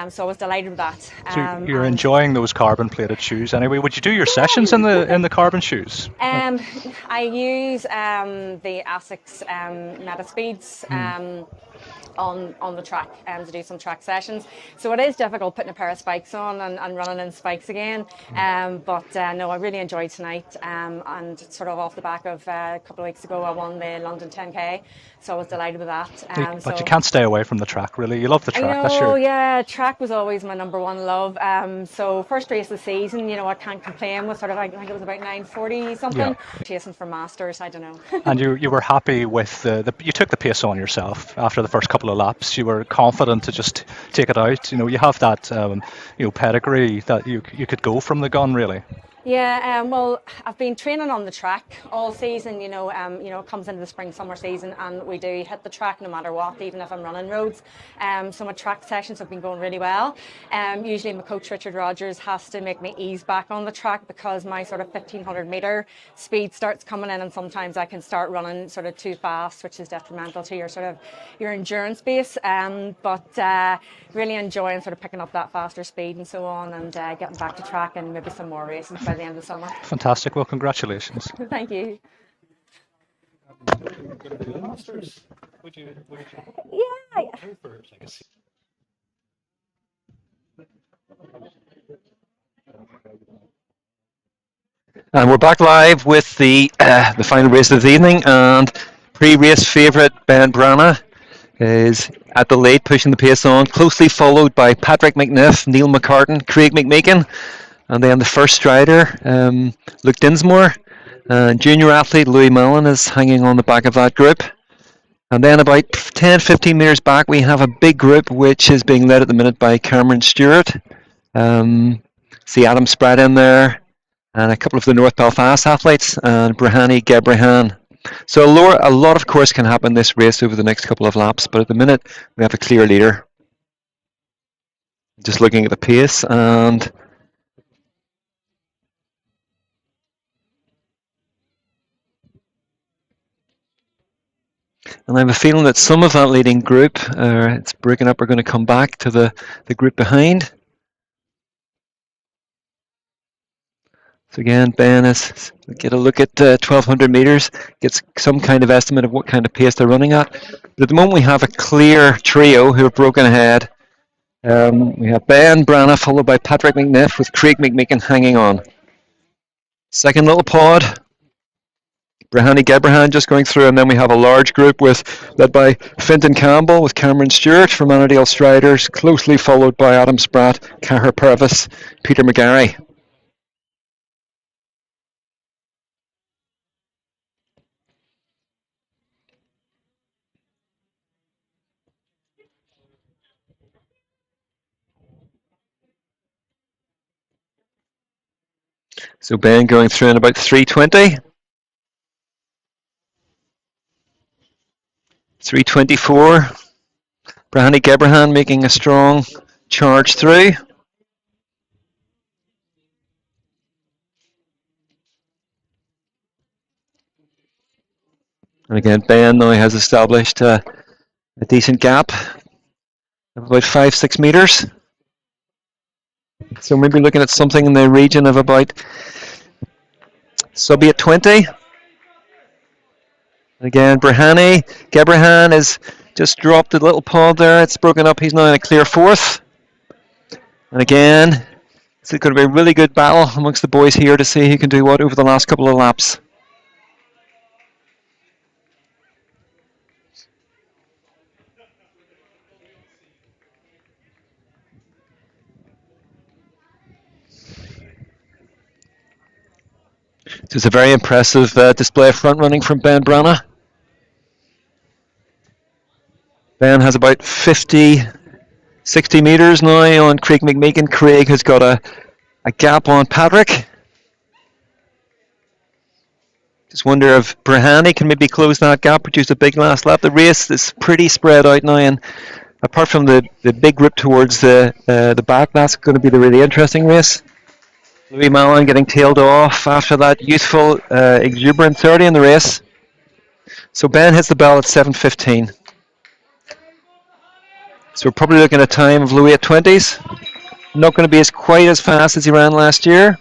So I was delighted with that. So you're enjoying those carbon plated shoes anyway. Would you do your sessions in the carbon shoes? I use the Asics Metaspeeds on the track to do some track sessions. So it is difficult putting a pair of spikes on and running in spikes again. But no, I really enjoyed tonight, and sort of off the back of a couple of weeks ago I won the London 10k, so I was delighted with that. But you can't stay away from the track, really. You love the track. Yeah, track was always my number one love. So first race of the season, I can't complain with sort of, I think it was about 9:40 something. Chasing for Masters, I don't know. And you were happy with you took the pace on yourself after the first couple couple of laps, you were confident to just take it out. You have that pedigree that you could go from the gun really. Yeah, well, I've been training on the track all season. It comes into the spring, summer season, and we do hit the track no matter what, even if I'm running roads. So my track sessions have been going really well. Usually my coach Richard Rogers has to make me ease back on the track because my sort of 1500 metre speed starts coming in, and sometimes I can start running sort of too fast, which is detrimental to your endurance base. But really enjoying sort of picking up that faster speed and so on, and getting back to track and maybe some more races by the end of the summer. Fantastic. Well, congratulations. Thank you. Yeah. And we're back live with the final race of the evening, and pre-race favourite Ben Branagh is at the lead, pushing the pace on, closely followed by Patrick McNiff, Neil McCartan, Craig McMeekin, and then the first strider, Luke Dinsmore, and junior athlete Louis Mallon is hanging on the back of that group. And then about 10-15 metres back we have a big group which is being led at the minute by Cameron Stewart. See Adam Spratt in there, and a couple of the North Belfast athletes, and Brahani Gebrahan. So a lot of course can happen this race over the next couple of laps, but at the minute we have a clear leader. Just looking at the pace, and I have a feeling that some of that leading group, it's breaking up, are going to come back to the group behind. So again, Ben is get a look at 1200 metres, gets some kind of estimate of what kind of pace they're running at. But at the moment we have a clear trio who have broken ahead. We have Ben Branagh followed by Patrick McNiff with Craig McMeekin hanging on. Second little pod, Brahani Gebrahan just going through, and then we have a large group led by Fintan Campbell with Cameron Stewart from Annadale Striders, closely followed by Adam Spratt, Cahir Purvis, Peter McGarry. So Ben going through in about 3:20. 3:24. Brahani Gebrahan making a strong charge through. And again, Ben now has established a decent gap of about 5-6 metres. So maybe looking at something in the region of about sub 8:20. Again, Brahani Gebrahan has just dropped a little pod there. It's broken up. He's now in a clear fourth. And again, it's going to be a really good battle amongst the boys here to see who can do what over the last couple of laps. So it's a very impressive display of front running from Ben Branagh. Ben has about 50-60 metres now on Craig McMeekin. Craig has got a gap on Patrick. Just wonder if Brahani can maybe close that gap, produce a big last lap. The race is pretty spread out now, and apart from the big group towards the back, that's going to be the really interesting race. Louis Mallon getting tailed off after that youthful, exuberant 30 in the race. So Ben hits the bell at 7:15. So we're probably looking at a time of Louis at 20s. Not going to be quite as fast as he ran last year.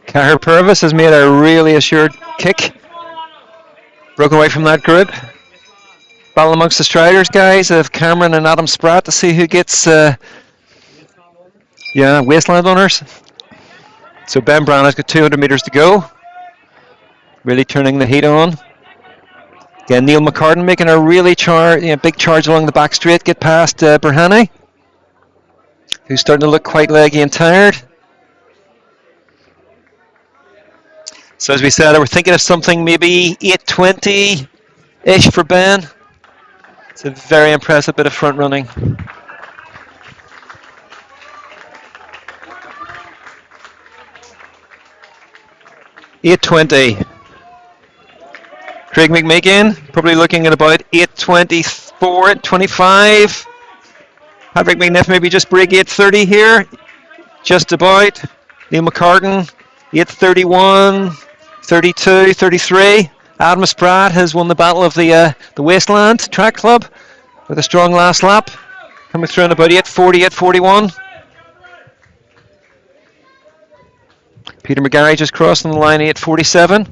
Cahir Purvis has made a really assured kick. Broken away from that group. Battle amongst the Striders guys of Cameron and Adam Spratt to see who gets wasteland runners. So Ben Branagh's got 200 metres to go. Really turning the heat on. Again, Neil McCartan making a really big charge along the back straight, get past Brahani, who's starting to look quite leggy and tired. So as we said, we're thinking of something maybe 8:20-ish for Ben. It's a very impressive bit of front running. $8:20. Craig McMeekin probably looking at about 8:24, 25. Patrick McNiff maybe just break 8:30 here, just about. Neil McCartan 8:31, 32, 33. Adam Spratt has won the battle of the Wasteland Track Club with a strong last lap, coming through in about 8:40, 8:41. Peter McGarry just crossing the line 8:47.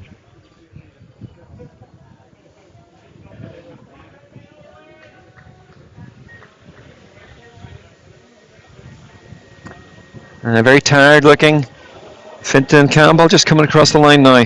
And a very tired looking Fintan Campbell just coming across the line now.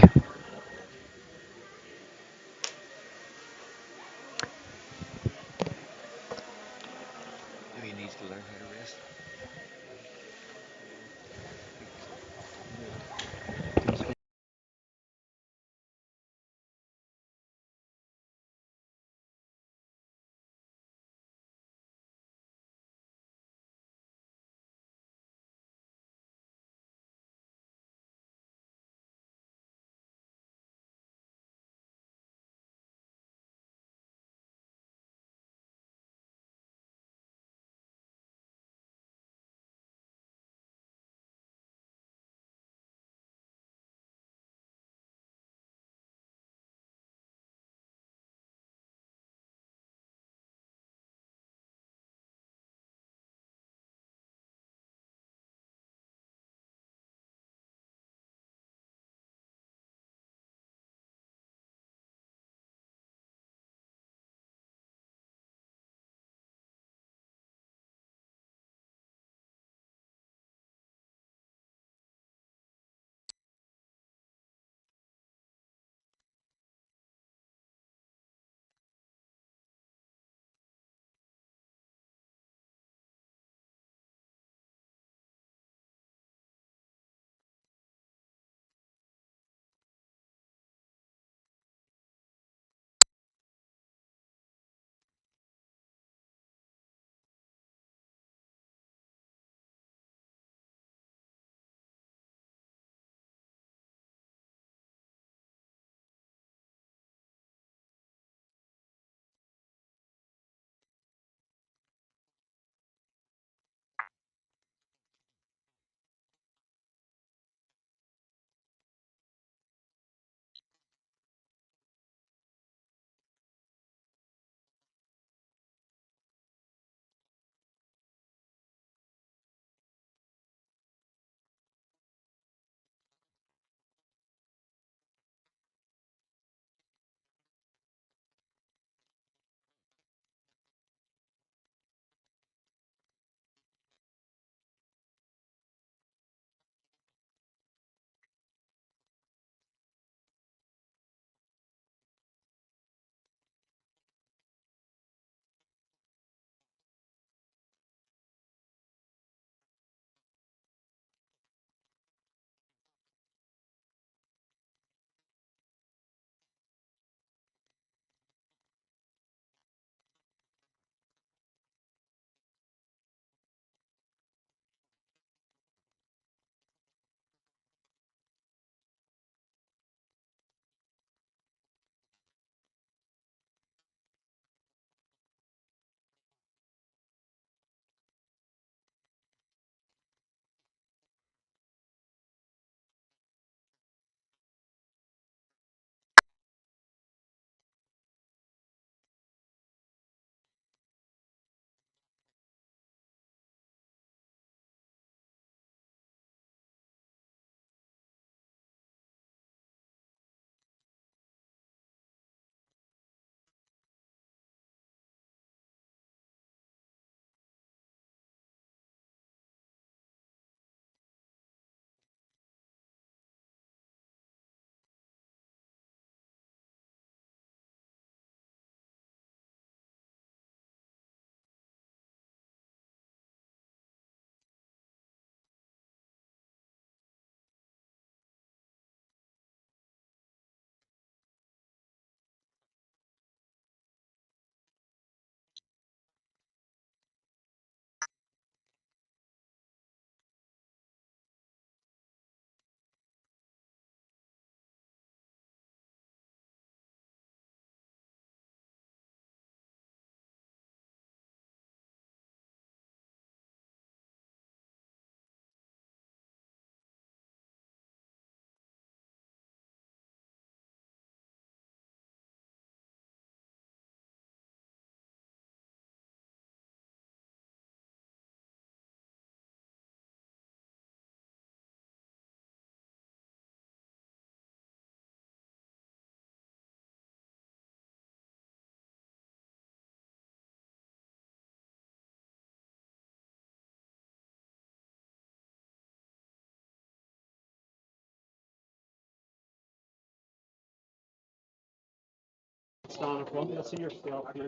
stand in front. You'll see yourself. Okay,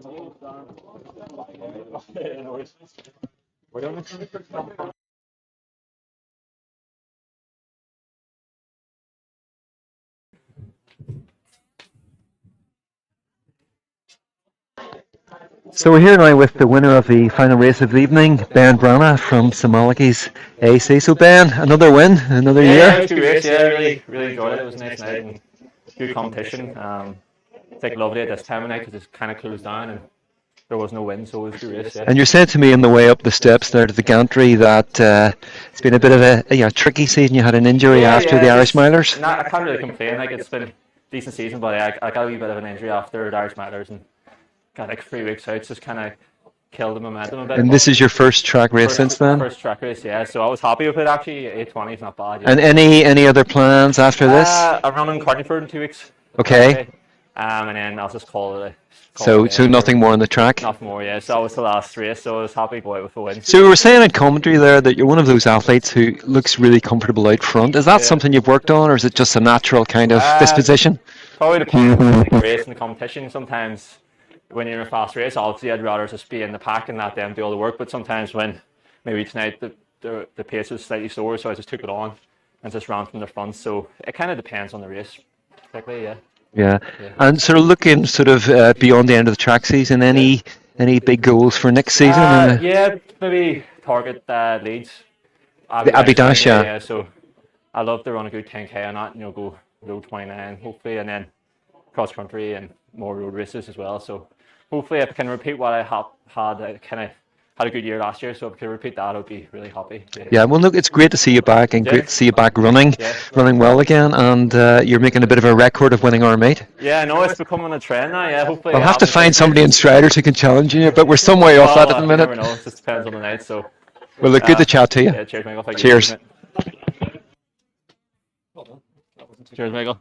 no worries. We're doing this. So we're here now with the winner of the final race of the evening, Ben Brana from Samalaki's AC. So Ben, another win, another Yeah, year. it was a good race. Yeah, really enjoyed it. It was a nice night and good competition. It's like lovely at this time of night because it's kind of closed down and there was no wind, so it was a good race. Yeah. And you said to me on the way up the steps there to the gantry that it's been a bit of a tricky season. You had an injury after the Irish Milers. I can't really complain. Like it's been a decent season, but I got a wee bit of an injury after the Irish Milers and got like 3 weeks out. So it's kind of killed the momentum a bit. And this is your first track race since then? First track race, yeah. So I was happy with it actually. 8:20 is not bad. Yeah. And any other plans after this? I'm running Carningford in 2 weeks. Okay. And then I'll just call it. So nothing more on the track? Nothing more, yeah. So that was the last race, so I was happy to go out with a win. So we were saying in commentary there that you're one of those athletes who looks really comfortable out front. Is that something you've worked on, or is it just a natural kind of disposition? Probably depends on the race and the competition. Sometimes when you're in a fast race, obviously I'd rather just be in the pack and let them do all the work. But sometimes when maybe tonight the pace was slightly slower, so I just took it on and just ran from the front. So it kind of depends on the race, particularly, yeah. Yeah, and sort of looking beyond the end of the track season, any big goals for next season? Yeah, maybe target Leeds. The Abbey Dash, yeah. So I love to run a good 10k on that, go road 29 hopefully, and then cross country and more road races as well. So hopefully I can repeat what I had a good year last year, so if I could repeat that, I'd be really happy. Yeah, well, look, it's great to see you back and great to see you back running well again, and you're making a bit of a record of winning our meet. Yeah, I know it's becoming a trend now. Yeah, hopefully. I'll have to find somebody in Striders who can challenge you, but we're some way off that at the minute. You never know. It just depends on the night. So. Well, look, good to chat to you. Yeah, cheers, Michael. Thank cheers. You. Cheers, Michael.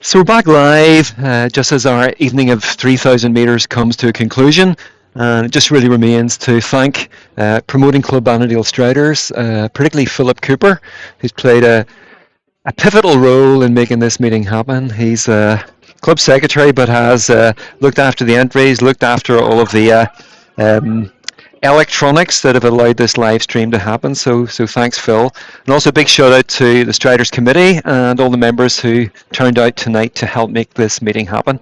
So we're back live just as our evening of 3,000 metres comes to a conclusion, and it just really remains to thank promoting club Annadale Striders, particularly Philip Cooper, who's played a pivotal role in making this meeting happen. He's club secretary, but has looked after the entries, looked after all of the electronics that have allowed this live stream to happen. So thanks, Phil. And also a big shout out to the Striders Committee and all the members who turned out tonight to help make this meeting happen.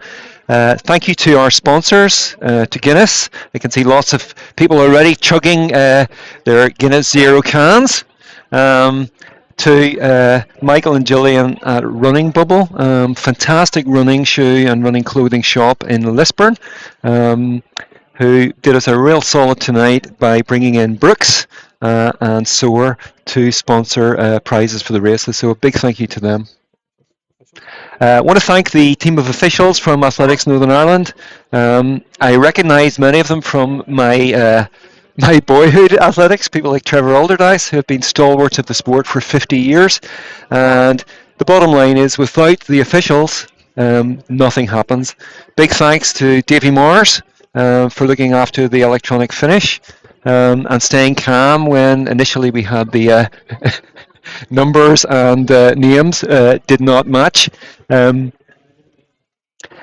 Thank you to our sponsors, to Guinness. I can see lots of people already chugging their Guinness Zero cans. To Michael and Gillian at Running Bubble, fantastic running shoe and running clothing shop in Lisburn, who did us a real solid tonight by bringing in Brooks and Soar to sponsor prizes for the races. So a big thank you to them. I want to thank the team of officials from Athletics Northern Ireland. I recognise many of them from my boyhood athletics, people like Trevor Alderdice, who have been stalwarts of the sport for 50 years. And the bottom line is, without the officials, nothing happens. Big thanks to Davy Mars for looking after the electronic finish and staying calm when initially we had the numbers and names did not match.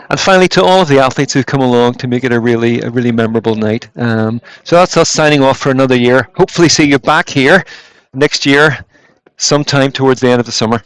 And finally, to all of the athletes who've come along to make it a really memorable night. So that's us signing off for another year. Hopefully see you back here next year, sometime towards the end of the summer.